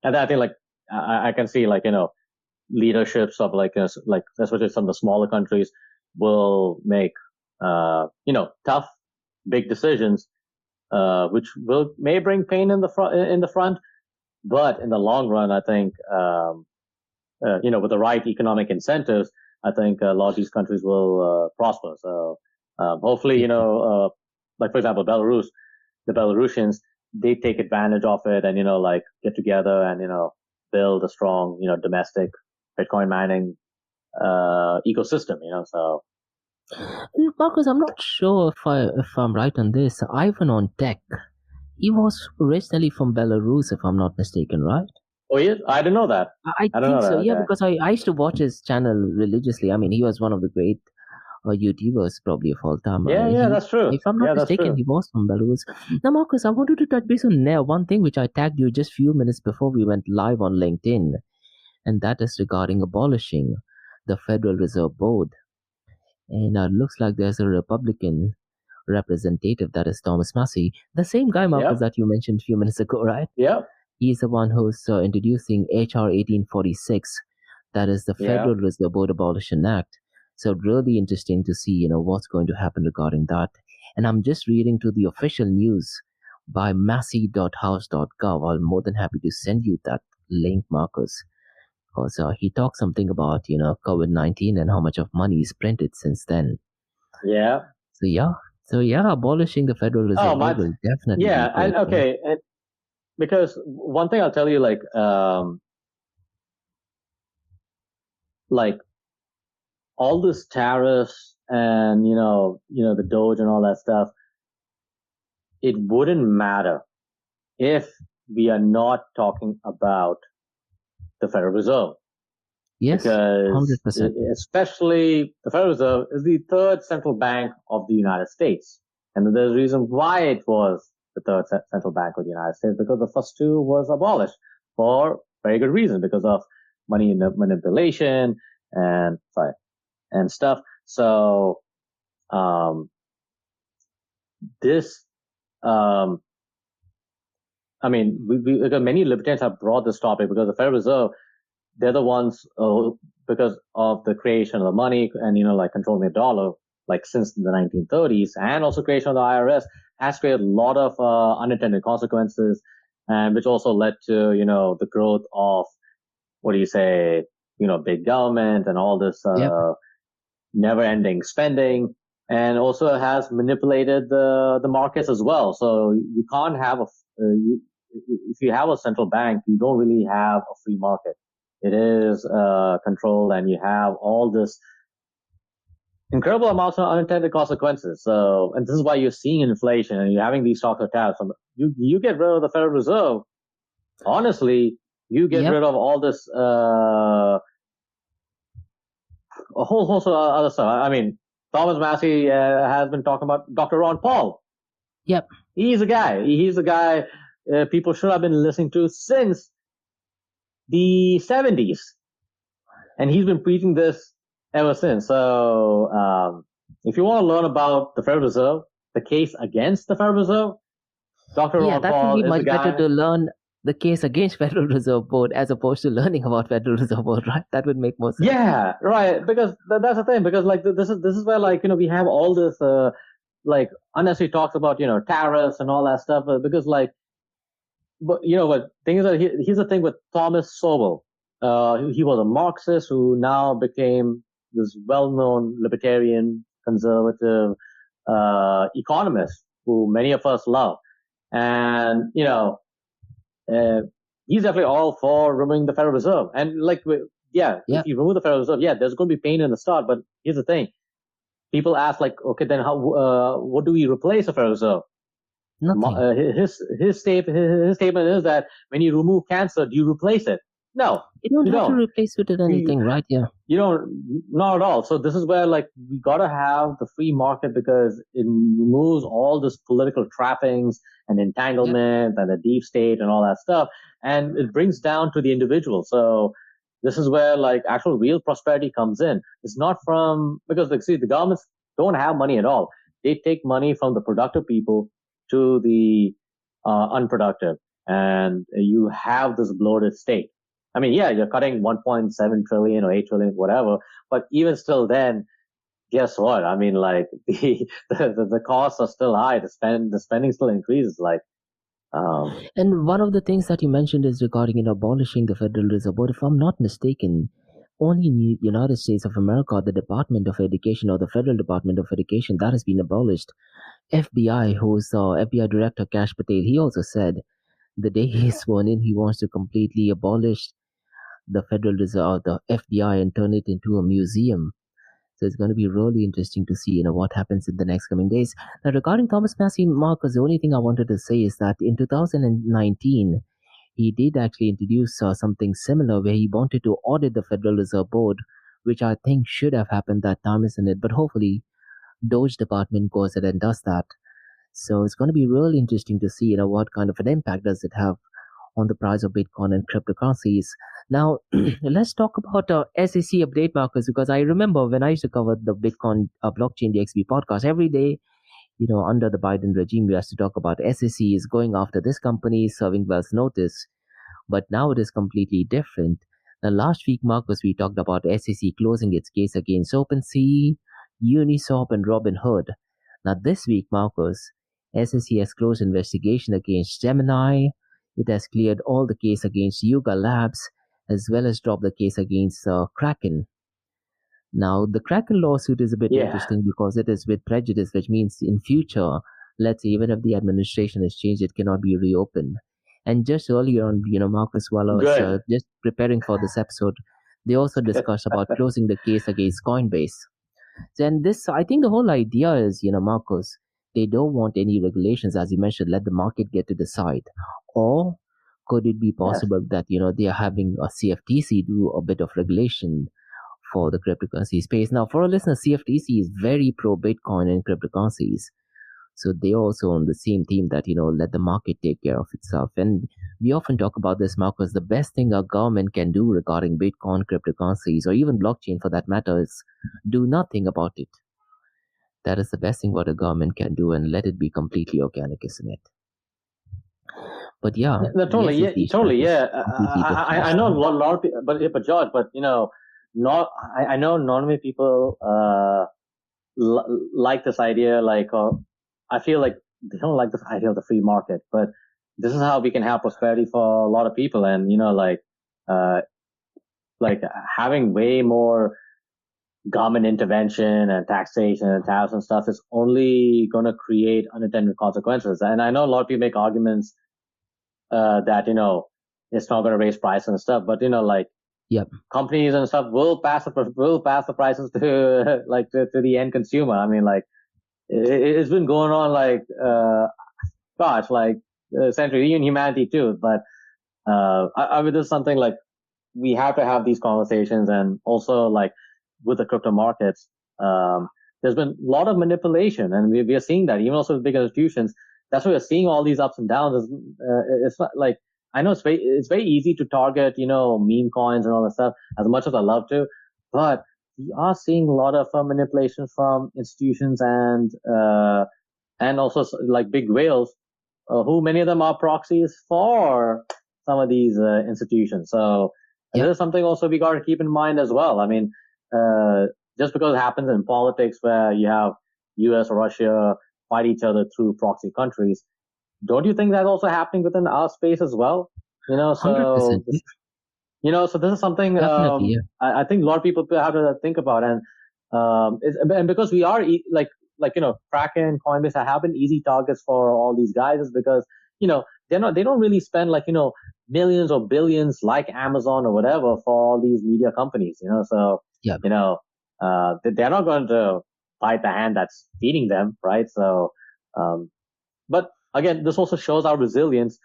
And I think like I can see like leaderships of like especially some of the smaller countries will make tough big decisions, which may bring pain in the front, but in the long run, I think with the right economic incentives, I think a lot of these countries will prosper. So hopefully, like for example, Belarus, the Belarusians, they take advantage of it and like get together and build a strong domestic Bitcoin mining ecosystem. So. Markose, I'm not sure if I'm right on this. Ivan on Tech, he was originally from Belarus, if I'm not mistaken, right? Oh, yes? I didn't know that. I think so. Yeah, because I used to watch his channel religiously. I mean, he was one of the great YouTubers probably of all time. Yeah, that's true. If I'm not mistaken, he was from Belarus. Now, Markose, I wanted to touch base on one thing which I tagged you just a few minutes before we went live on LinkedIn, and that is regarding abolishing the Federal Reserve Board. And it looks like there's a Republican representative, that is Thomas Massey, the same guy, Markose, that you mentioned a few minutes ago, right? Yeah. He's the one who's introducing HR 1846, that is the Federal Reserve Board Abolition Act. So really interesting to see, what's going to happen regarding that. And I'm just reading to the official news by massey.house.gov. I'm more than happy to send you that link, Markose, because he talks something about, COVID-19 and how much of money is printed since then. Yeah. So abolishing the Federal Reserve Board will definitely yeah, be great. And okay, and because one thing I'll tell you, like all this tariffs and the DOGE and all that stuff, it wouldn't matter if we are not talking about the Federal Reserve. Yes, because 100%. Especially the Federal Reserve is the third central bank of the United States. And there's a reason why it was the third central bank of the United States, because the first two was abolished for very good reason, because of money manipulation and stuff. So many libertarians have brought this topic because the Federal Reserve, they're the ones because of the creation of the money and controlling the dollar, like since the 1930s, and also creation of the IRS has created a lot of unintended consequences, and which also led to the growth of big government and all this never-ending spending, and also has manipulated the markets as well. So you can't have if you have a central bank, you don't really have a free market. It is controlled, and you have all this incredible amounts of unintended consequences. So, and this is why you're seeing inflation and you're having these talks of tariffs. You get rid of the Federal Reserve. Honestly, you get rid of all this, a whole host of other stuff. I mean, Thomas Massey has been talking about Dr. Ron Paul. Yep. He's a guy. He's a guy people should have been listening to since the 70s. And he's been preaching this ever since. So if you want to learn about the Federal Reserve, the case against the Federal Reserve, Dr. Ron Paul is the guy. Yeah, that would be much better to learn the case against Federal Reserve Board as opposed to learning about Federal Reserve Board, right? That would make more sense. Yeah, right. Because that's the thing. Because this is where we have all this unnecessary talks about tariffs and all that stuff. Because but thing is that here's the thing with Thomas Sowell. He was a Marxist who now became this well-known libertarian, conservative economist who many of us love. And he's definitely all for removing the Federal Reserve. And if you remove the Federal Reserve, there's going to be pain in the start. But here's the thing: people ask, okay, then what do we replace the Federal Reserve? Nothing. His statement is that when you remove cancer, do you replace it? No, you don't have to replace it with anything, right? Yeah, you don't, not at all. So this is where we gotta have the free market, because it removes all this political trappings and entanglement and the deep state and all that stuff, and it brings down to the individual. So this is where actual real prosperity comes in. It's not because the governments don't have money at all. They take money from the productive people to the unproductive, and you have this bloated state. I mean, you're cutting 1.7 trillion or 8 trillion, whatever, but even still then, guess what? I mean, the costs are still high. The spending still increases. And one of the things that you mentioned is regarding abolishing the Federal Reserve Board. If I'm not mistaken, only in the United States of America, the Department of Education, or the Federal Department of Education, that has been abolished. FBI, who's FBI Director Kash Patel, he also said the day he's sworn in, he wants to completely abolish the Federal Reserve, the FBI, and turn it into a museum. So it's going to be really interesting to see, what happens in the next coming days. Now, regarding Thomas Massey, Markose, the only thing I wanted to say is that in 2019, he did actually introduce something similar where he wanted to audit the Federal Reserve Board, which I think should have happened that time, isn't it? But hopefully, DOGE department goes ahead and does that. So it's going to be really interesting to see, what kind of an impact does it have on the price of Bitcoin and cryptocurrencies. Now, let's talk about SEC update, Markose, because I remember when I used to cover the Bitcoin blockchain DXB podcast every day, under the Biden regime, we used to talk about SEC is going after this company, serving Wells notice. But now it is completely different. Now, last week, Markose, we talked about SEC closing its case against OpenSea, Uniswap, and Robinhood. Now, this week, Markose, SEC has closed investigation against Gemini. It has cleared all the case against Yuga Labs, as well as dropped the case against Kraken. Now, the Kraken lawsuit is a bit interesting because it is with prejudice, which means in future, let's say even if the administration has changed, it cannot be reopened. And just earlier on, Markose, while I was just preparing for this episode, they also discussed about closing the case against Coinbase. And this, I think the whole idea is, Markose, they don't want any regulations, as you mentioned, let the market get to decide. Or could it be possible that, they are having a CFTC do a bit of regulation for the cryptocurrency space? Now, for our listeners, CFTC is very pro Bitcoin and cryptocurrencies. So they also on the same theme that, let the market take care of itself. And we often talk about this, Markose. The best thing our government can do regarding Bitcoin, cryptocurrencies, or even blockchain for that matter is do nothing about it. That is the best thing what a government can do, and let it be completely organic, isn't it? But yeah. Totally, yeah. I know a lot of people, but George, I know not many people like this idea. I feel like they don't like this idea of the free market, but this is how we can have prosperity for a lot of people. And having way more government intervention and taxation and tariffs and stuff is only going to create unintended consequences. And I know a lot of people make arguments that it's not going to raise prices and stuff, but companies and stuff will pass the prices to to the end consumer. I mean, it's been going on century, even humanity too. But I mean, this is something we have to have these conversations, and also with the crypto markets, there's been a lot of manipulation, and we are seeing that even also with big institutions. That's why we're seeing all these ups and downs. It's not I know it's very easy to target, meme coins and all that stuff as much as I love to, but we are seeing a lot of manipulation from institutions and also big whales, who many of them are proxies for some of these institutions. So this is something also we got to keep in mind as well. I mean, just because it happens in politics where you have U.S. or Russia fight each other through proxy countries, don't you think that's also happening within our space as well? So 100%. So this is something I think a lot of people have to think about, and because we are Kraken, Coinbase have been easy targets for all these guys, is because they don't really spend millions or billions like Amazon or whatever for all these media companies. So they're not going to bite the hand that's feeding them, right? So, but again, this also shows our resilience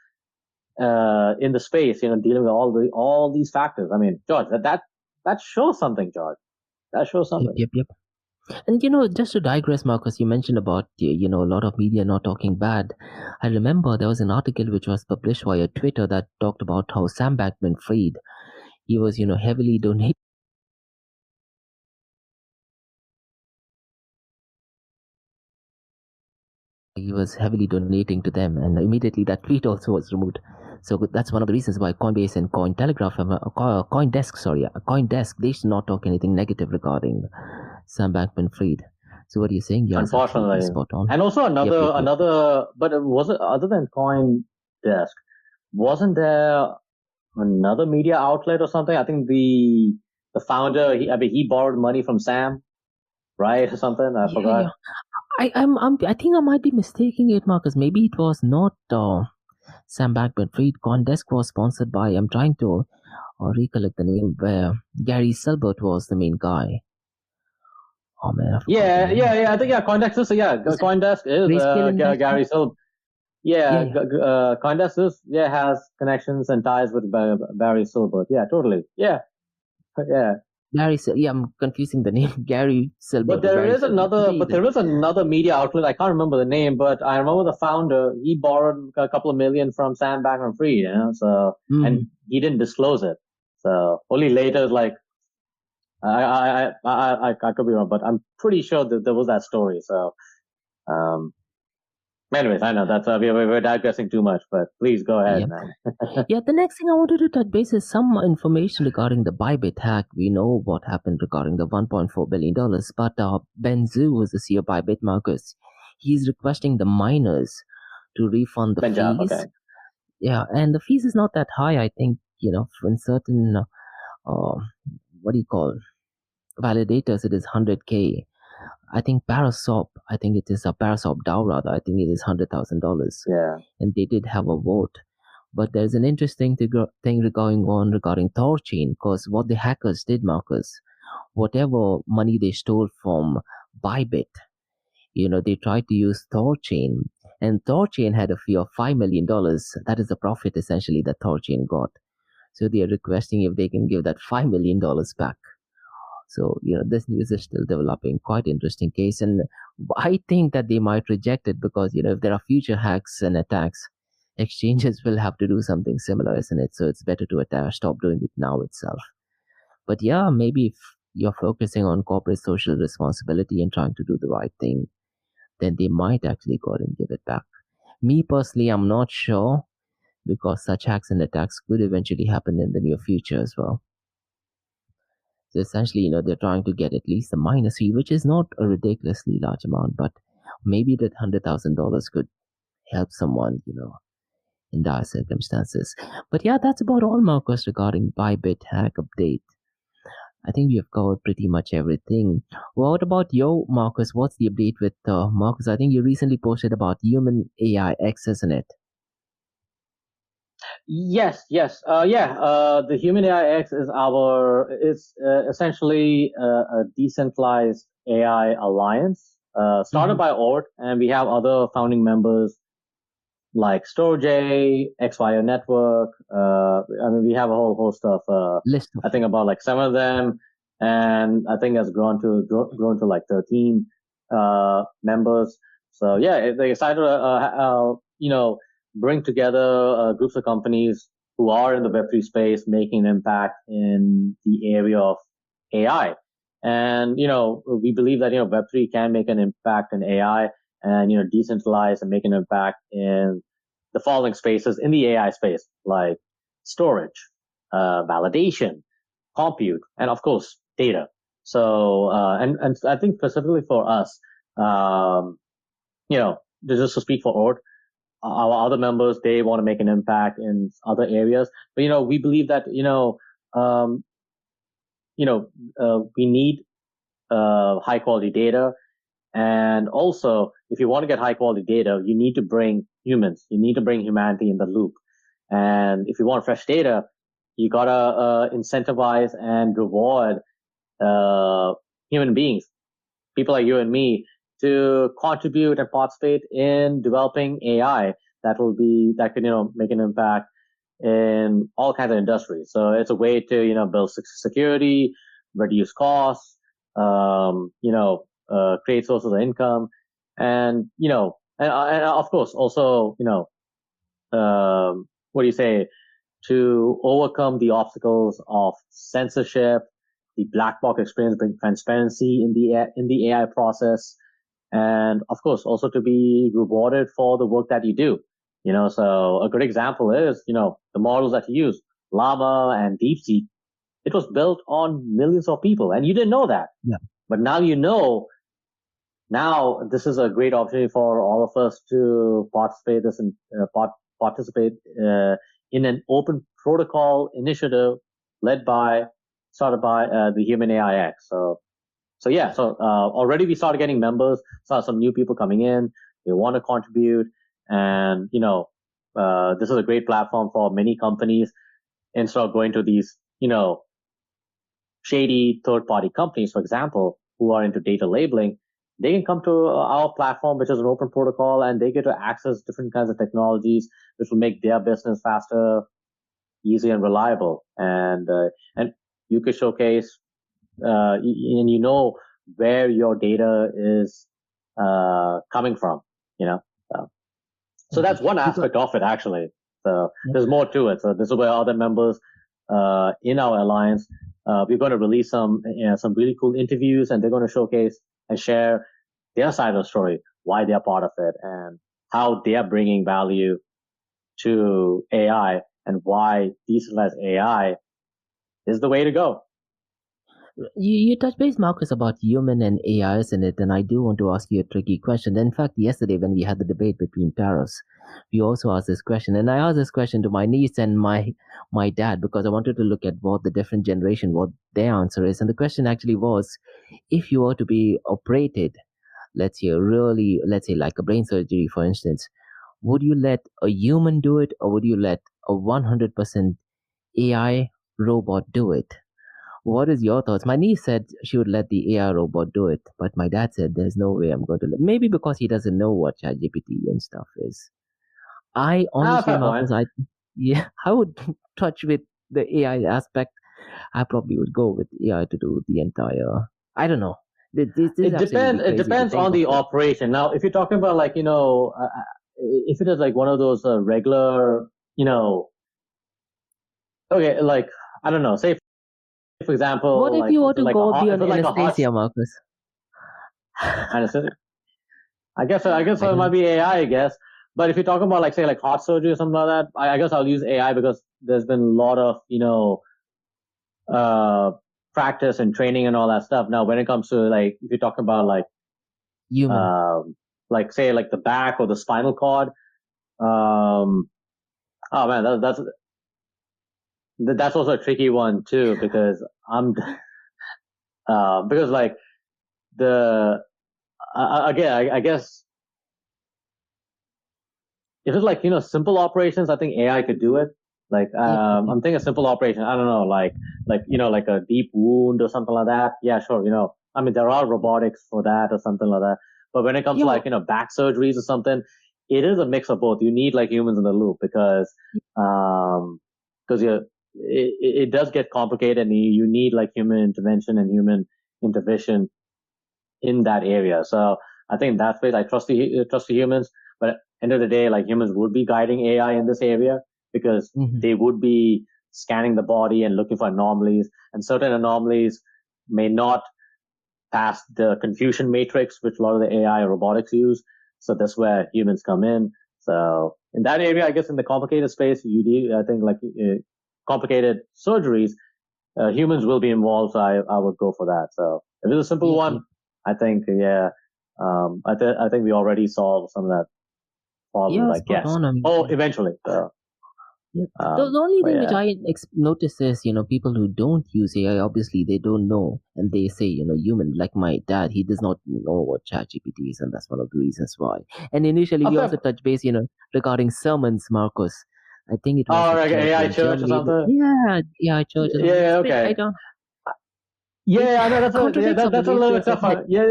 in the space, dealing with all these factors. I mean, George, that shows something, George. That shows something. Yep. And just to digress, Markose, you mentioned about a lot of media not talking bad. I remember there was an article which was published via Twitter that talked about how Sam Bankman-Fried, he was heavily donating. He was heavily donating to them, and immediately that tweet also was removed. So that's one of the reasons why Coinbase and CoinDesk, they should not talk anything negative regarding Sam Bankman-Fried. So what are you saying? Yeah, unfortunately, spot on. And also another, but was it other than CoinDesk? Wasn't there another media outlet or something? I think the founder, he borrowed money from Sam, right, or something. I forgot. Yeah. I think I might be mistaking it, Markose. Maybe it was not Sam Bankman-Fried. CoinDesk was sponsored by, I'm trying to recollect the name, where Gary Silbert was the main guy. Oh man, I think CoinDesk is CoinDesk is Gary Silbert. CoinDesk is has connections and ties with Barry Silbert. Yeah, totally. Yeah. Gary, I'm confusing the name. Gary Silbert. But there is another media outlet. I can't remember the name, but I remember the founder. He borrowed a couple of million from Sam Bankman-Fried, and he didn't disclose it. So only later, I could be wrong, but I'm pretty sure that there was that story. So, Anyways, I know that's we're digressing too much, but please go ahead, Yeah. man. Yeah, the next thing I wanted to touch base is some information regarding the Bybit hack. We know what happened regarding the $1.4 billion, but Ben Zhu, who's the CEO of Bybit, Markose, he's requesting the miners to refund the Punjab, fees. okay. Yeah, and the fees is not that high. I think, in certain, what do you call, validators, it is 100K. I think Parasop, I think it is a Parasop DAO rather, I think it is $100,000. Yeah. And they did have a vote. But there's an interesting thing going on regarding Thorchain, because what the hackers did, Marcus, whatever money they stole from Bybit, they tried to use Thorchain, and Thorchain had a fee of $5 million. That is the profit essentially that Thorchain got. So they are requesting if they can give that $5 million back. So, this news is still developing. Quite interesting case. And I think that they might reject it because, if there are future hacks and attacks, exchanges will have to do something similar, isn't it? So it's better to stop doing it now itself. But yeah, maybe if you're focusing on corporate social responsibility and trying to do the right thing, then they might actually go ahead and give it back. Me personally, I'm not sure because such hacks and attacks could eventually happen in the near future as well. So essentially, they're trying to get at least the minus fee, which is not a ridiculously large amount, but maybe that $100,000 could help someone, in dire circumstances. But yeah, that's about all, Marcos, regarding Bybit hack update. I think we have covered pretty much everything. What about you, Marcus? What's the update with Marcus? I think you recently posted about human AI X, isn't it? Yes. The Human AI X is essentially a decentralized AI alliance started by Oort, and we have other founding members like StoreJ, XYO Network. We have a whole host of List. I think about like 7 of them, and I think has grown to like 13 members. So yeah, they decided to bring together groups of companies who are in the Web3 space, making an impact in the area of AI. And we believe that Web3 can make an impact in AI, and decentralize and make an impact in the following spaces in the AI space, like storage, validation, compute, and of course data. So and I think specifically for us, just to speak for Oort, our other members, they want to make an impact in other areas. But we believe that we need high quality data. And also, if you want to get high quality data, you need to bring humans. You need to bring humanity in the loop. And if you want fresh data, you gotta incentivize and reward human beings, people like you and me, to contribute and participate in developing AI that can make an impact in all kinds of industries. So it's a way to build security, reduce costs, create sources of income, and and of course also what do you say, to overcome the obstacles of censorship, the black box experience, bring transparency in the AI process, and of course also to be rewarded for the work that you do. So a good example is the models that you use, Llama and DeepSeek. It was built on millions of people, and you didn't know that. Yeah. But now you know. Now this is a great opportunity for all of us to participate in an open protocol initiative started by the Human AI X. So already we started getting members, saw some new people coming in. They want to contribute, and this is a great platform for many companies. Instead of going to these shady third-party companies, for example, who are into data labeling, they can come to our platform, which is an open protocol, and they get to access different kinds of technologies, which will make their business faster, easy, and reliable. And you could showcase, and where your data is coming from. So that's one aspect of it, actually. So there's more to it. So this is where other members in our alliance, we're going to release some really cool interviews, and they're going to showcase and share their side of the story, why they're part of it, and how they are bringing value to AI and why decentralized AI is the way to go. You touched base, Marcus, about human and AI, isn't it? And I do want to ask you a tricky question. In fact, yesterday when we had the debate between tariffs, we also asked this question, and I asked this question to my niece and my dad because I wanted to look at what the different generation, what their answer is. And the question actually was, if you were to be operated, let's say like a brain surgery, for instance, would you let a human do it, or would you let a 100% AI robot do it? What is your thoughts? My niece said she would let the AI robot do it, but my dad said there's no way I'm going to let. Maybe because he doesn't know what ChatGPT and stuff is. I honestly, Fair Marcus, point. I would touch with the AI aspect. I probably would go with AI to do the entire. I don't know. This is absolutely It crazy to depends think on of the it. operation. Now, if you're talking about like, if it is like one of those regular, okay, like, I don't know, say for example, What if like you were if it's to like a go hot, if beyond it's like a hot anesthesia, Marcus? anesthetic, I guess I it don't. might be AI, I guess. But if you're talking about like say like heart surgery or something like that, I guess I'll use AI because there's been a lot of uh practice and training and all that stuff. Now, when it comes to like if you're talking about Human. like say like the back or the spinal cord, oh man, that's also a tricky one too because because like the again I guess if it's like simple operations, I think AI could do it. Like Yep. I'm thinking simple operation. I don't know, like like a deep wound or something like that. Yeah, sure. I mean there are robotics for that or something like that. But when it comes to Yeah. like back surgeries or something, it is a mix of both. You need like humans in the loop because it does get complicated and you need like human intervention and human intervention in that area. So I think in that space I trust the humans, but at the end of the day, like humans would be guiding AI in this area because they would be scanning the body and looking for anomalies, and certain anomalies may not pass the confusion matrix, which a lot of the AI robotics use. So that's where humans come in. So in that area, I guess in the complicated space, I think like complicated surgeries, humans will be involved. So I would go for that. So if it's a simple one, I think I think we already solved some of that problems. Yeah, I spot guess. on. I mean, Oh, eventually. So, yeah. The only but thing which yeah. I notice is, people who don't use AI, obviously they don't know, and they say, human, like my dad, he does not know what ChatGPT is, and that's one of the reasons why. And initially, we also touched base, regarding sermons, Marcos. I think it was Oh, a like church AI in church or Germany. something. Yeah, church. Yeah. Okay. I don't. Yeah, I know Contradicts our that's a beliefs, little bit isn't it? tougher. Yeah,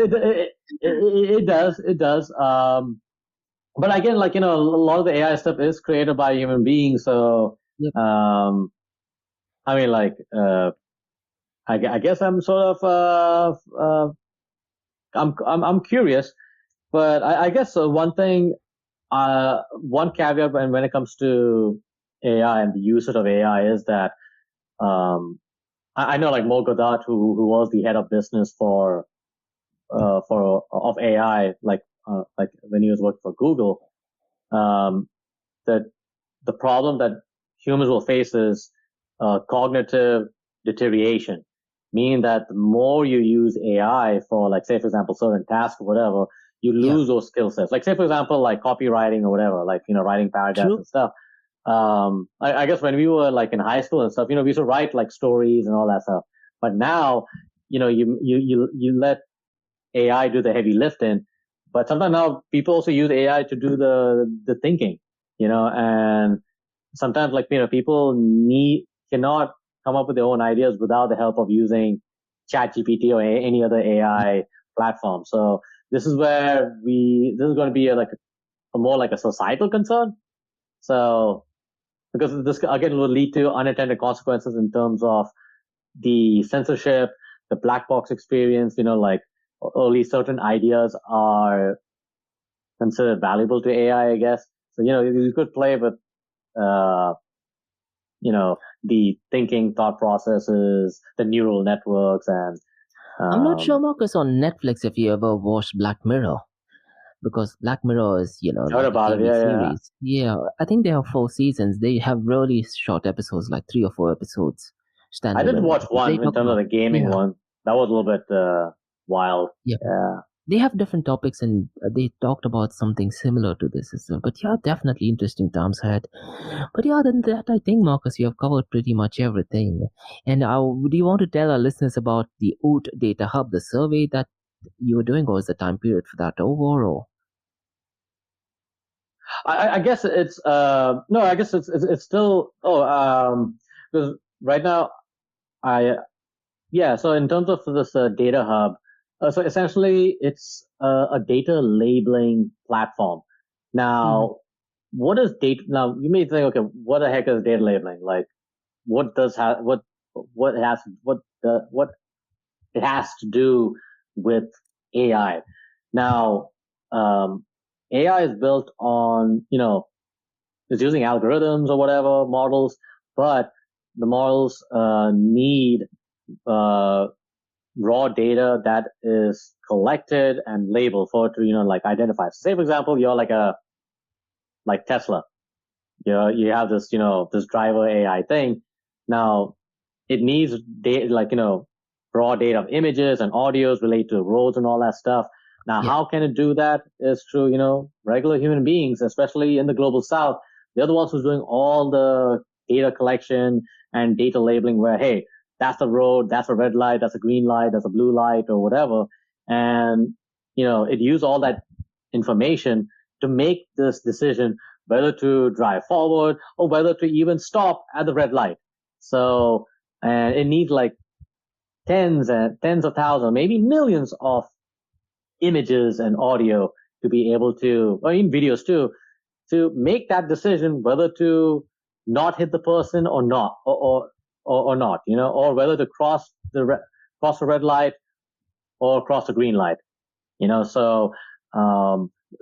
it does. It does. But again, like a lot of the AI stuff is created by human beings. So, Yep. I mean, like, I guess I'm sort of I'm curious, but I guess one thing, one caveat when it comes to AI and the usage of AI is that I know like Mo Godot, who was the head of business for of AI, like when he was working for Google, that the problem that humans will face is cognitive deterioration, meaning that the more you use AI for, like, say, for example, certain tasks or whatever, you lose those skill sets. Like, say, for example, like copywriting or whatever, like, writing paragraphs and stuff. I guess when we were like in high school and stuff, we used to write like stories and all that stuff. But now, you let AI do the heavy lifting, but sometimes now people also use AI to do the thinking, and sometimes like people cannot come up with their own ideas without the help of using ChatGPT or any other AI platform. So this is where this is going to be a more like a societal concern. So because this again will lead to unintended consequences in terms of the censorship, the black box experience. Like only certain ideas are considered valuable to AI, I guess. So you could play with the thinking thought processes, the neural networks, and I'm not sure, Marcus, on Netflix if you ever watched Black Mirror. because Black Mirror is, Heard like a about it. TV Yeah, series. Yeah, I think they have 4 seasons. They have really short episodes, like 3 or 4 episodes, I did standalone watch episodes. They one in talk terms of about, the gaming yeah, one. That was a little bit wild. yeah. Yeah. They have different topics, and they talked about something similar to this as well. But yeah, definitely interesting times ahead. But yeah, other than that, I think, Marcus, you have covered pretty much everything. And do you want to tell our listeners about the Oort Data Hub, the survey that you were doing, or is the time period for that over? Or I guess it's no. I guess it's still because right now I yeah. So in terms of this data hub, so essentially it's a data labeling platform. Now, what is data? Now you may think, okay, what the heck is data labeling? Like, what does what it has to do with AI? Now, AI is built on it's using algorithms or whatever models, but the models need uh, raw data that is collected and labeled for it to like identify. Say for example, you're like Tesla. You have this this driver AI thing. Now it needs data like raw data of images and audios related to roads and all that stuff. Now, yeah, how can it do that? Is through regular human beings, especially in the global south. They're the ones who's doing all the data collection and data labeling. Where hey, that's the road, that's a red light, that's a green light, that's a blue light, or whatever. And it used all that information to make this decision whether to drive forward or whether to even stop at the red light. So, and it needs like tens and tens of thousands, maybe millions of images and audio to be able to, or even videos too, to make that decision whether to not hit the person or not, or not, or whether to cross the red light or cross the green light, So,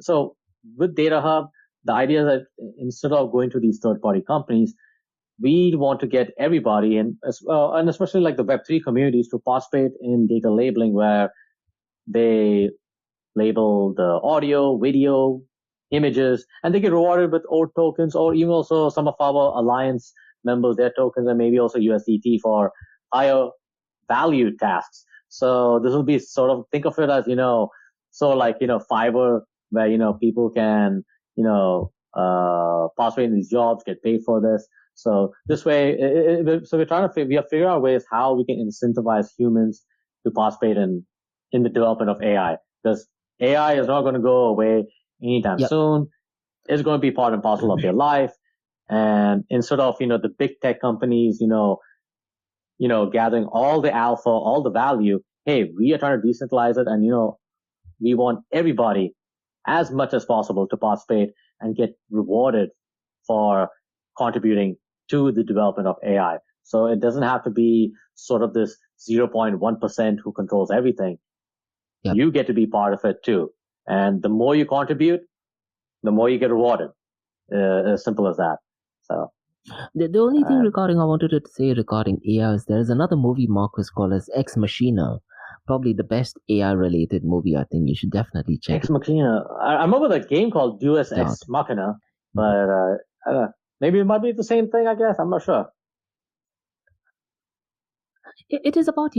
so with Data Hub, the idea is that instead of going to these third-party companies, we want to get everybody in, and especially like the Web3 communities, to participate in data labeling, where they label the audio, video, images, and they get rewarded with Oort tokens, or even also some of our alliance members, their tokens, and maybe also USDT for higher value tasks. So this will be sort of, think of it as, so like, Fiverr, where, people can, participate in these jobs, get paid for this. So this way, so we're trying to figure out ways how we can incentivize humans to participate in the development of AI, because AI is not going to go away anytime yep, soon. It's going to be part and parcel of your life. And instead of, the big tech companies, gathering all the alpha, all the value, hey, we are trying to decentralize it. And, we want everybody as much as possible to participate and get rewarded for contributing to the development of AI. So it doesn't have to be sort of this 0.1% who controls everything. yep. You get to be part of it too. And the more you contribute, the more you get rewarded. As simple as that. So The only thing regarding I wanted to say regarding AI is there is another movie Marcus called as Ex Machina. Probably the best AI related movie. I think you should definitely check Ex Machina. I remember the game called Deus it out. Ex Machina, but I don't know. Maybe it might be the same thing. I guess I'm not sure. It is about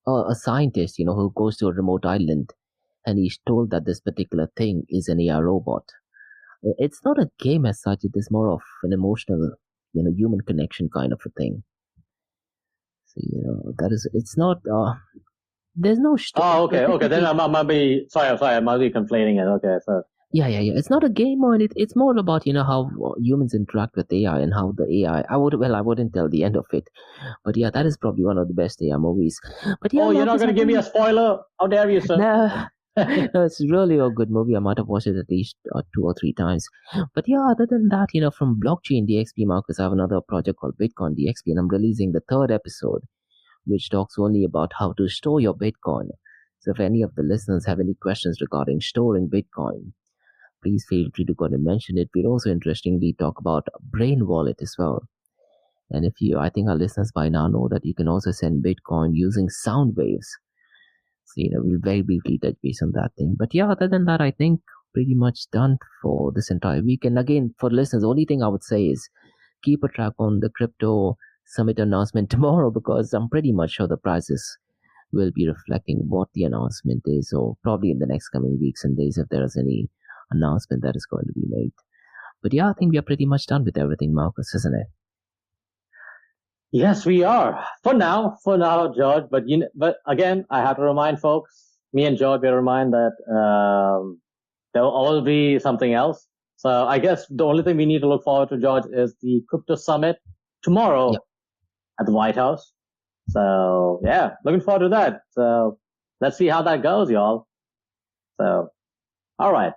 a scientist who goes to a remote island, and he's told that this particular thing is an AI robot. It's not a game as such. It is more of an emotional, human connection kind of a thing. So that is. It's not. There's no. Oh, okay. Then I might be sorry. I might be conflating it. Okay, so Yeah. It's not a game, or it's more about how humans interact with AI and how the AI. I wouldn't tell the end of it, but yeah, that is probably one of the best AI movies. But yeah, oh, you're not Marcus, going to give me a spoiler? How dare you, sir? No, no, it's really a good movie. I might have watched it at least 2 or 3 times. But yeah, other than that, from blockchain DXB, Marcus, I have another project called Bitcoin DXB, and I'm releasing the 3rd episode, which talks only about how to store your Bitcoin. So if any of the listeners have any questions regarding storing Bitcoin, please feel free to go and mention it. We'll also interestingly talk about Brain Wallet as well. And I think our listeners by now know that you can also send Bitcoin using sound waves. So we'll very briefly touch base on that thing. But yeah, other than that, I think pretty much done for this entire week. And again, for listeners, the only thing I would say is keep a track on the crypto summit announcement tomorrow, because I'm pretty much sure the prices will be reflecting what the announcement is, or probably in the next coming weeks and days if there is any announcement that is going to be made. But yeah, I think we are pretty much done with everything, Markose, isn't it? Yes, we are. For now, George. But again, I have to remind folks, me and George, we remind that there will always be something else. So I guess the only thing we need to look forward to, George, is the crypto summit tomorrow at the White House. So yeah, looking forward to that. So let's see how that goes, y'all. So, all right,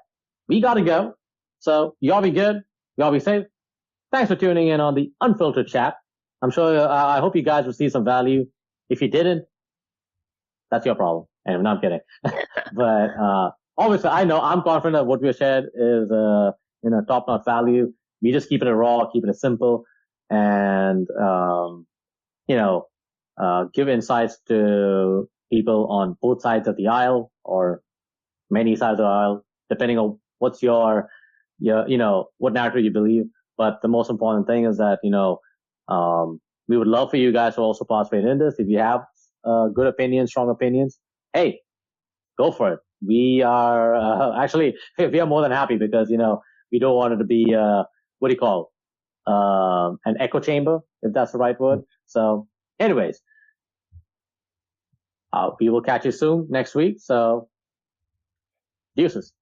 we gotta go. So y'all be good. Y'all be safe. Thanks for tuning in on the Unfiltered Chat. I'm sure, I hope you guys received some value. If you didn't, that's your problem. And I'm kidding. But, obviously, I know I'm confident that what we shared is, top-notch value. We just keeping it raw, keeping it simple, and, give insights to people on both sides of the aisle or many sides of the aisle, depending on what's your what narrative you believe. But the most important thing is that, we would love for you guys to also participate in this. If you have good opinions, strong opinions, hey, go for it. We are actually, we are more than happy, because, we don't want it to be, what do you call, an echo chamber, if that's the right word. So anyways, we will catch you soon next week. So deuces.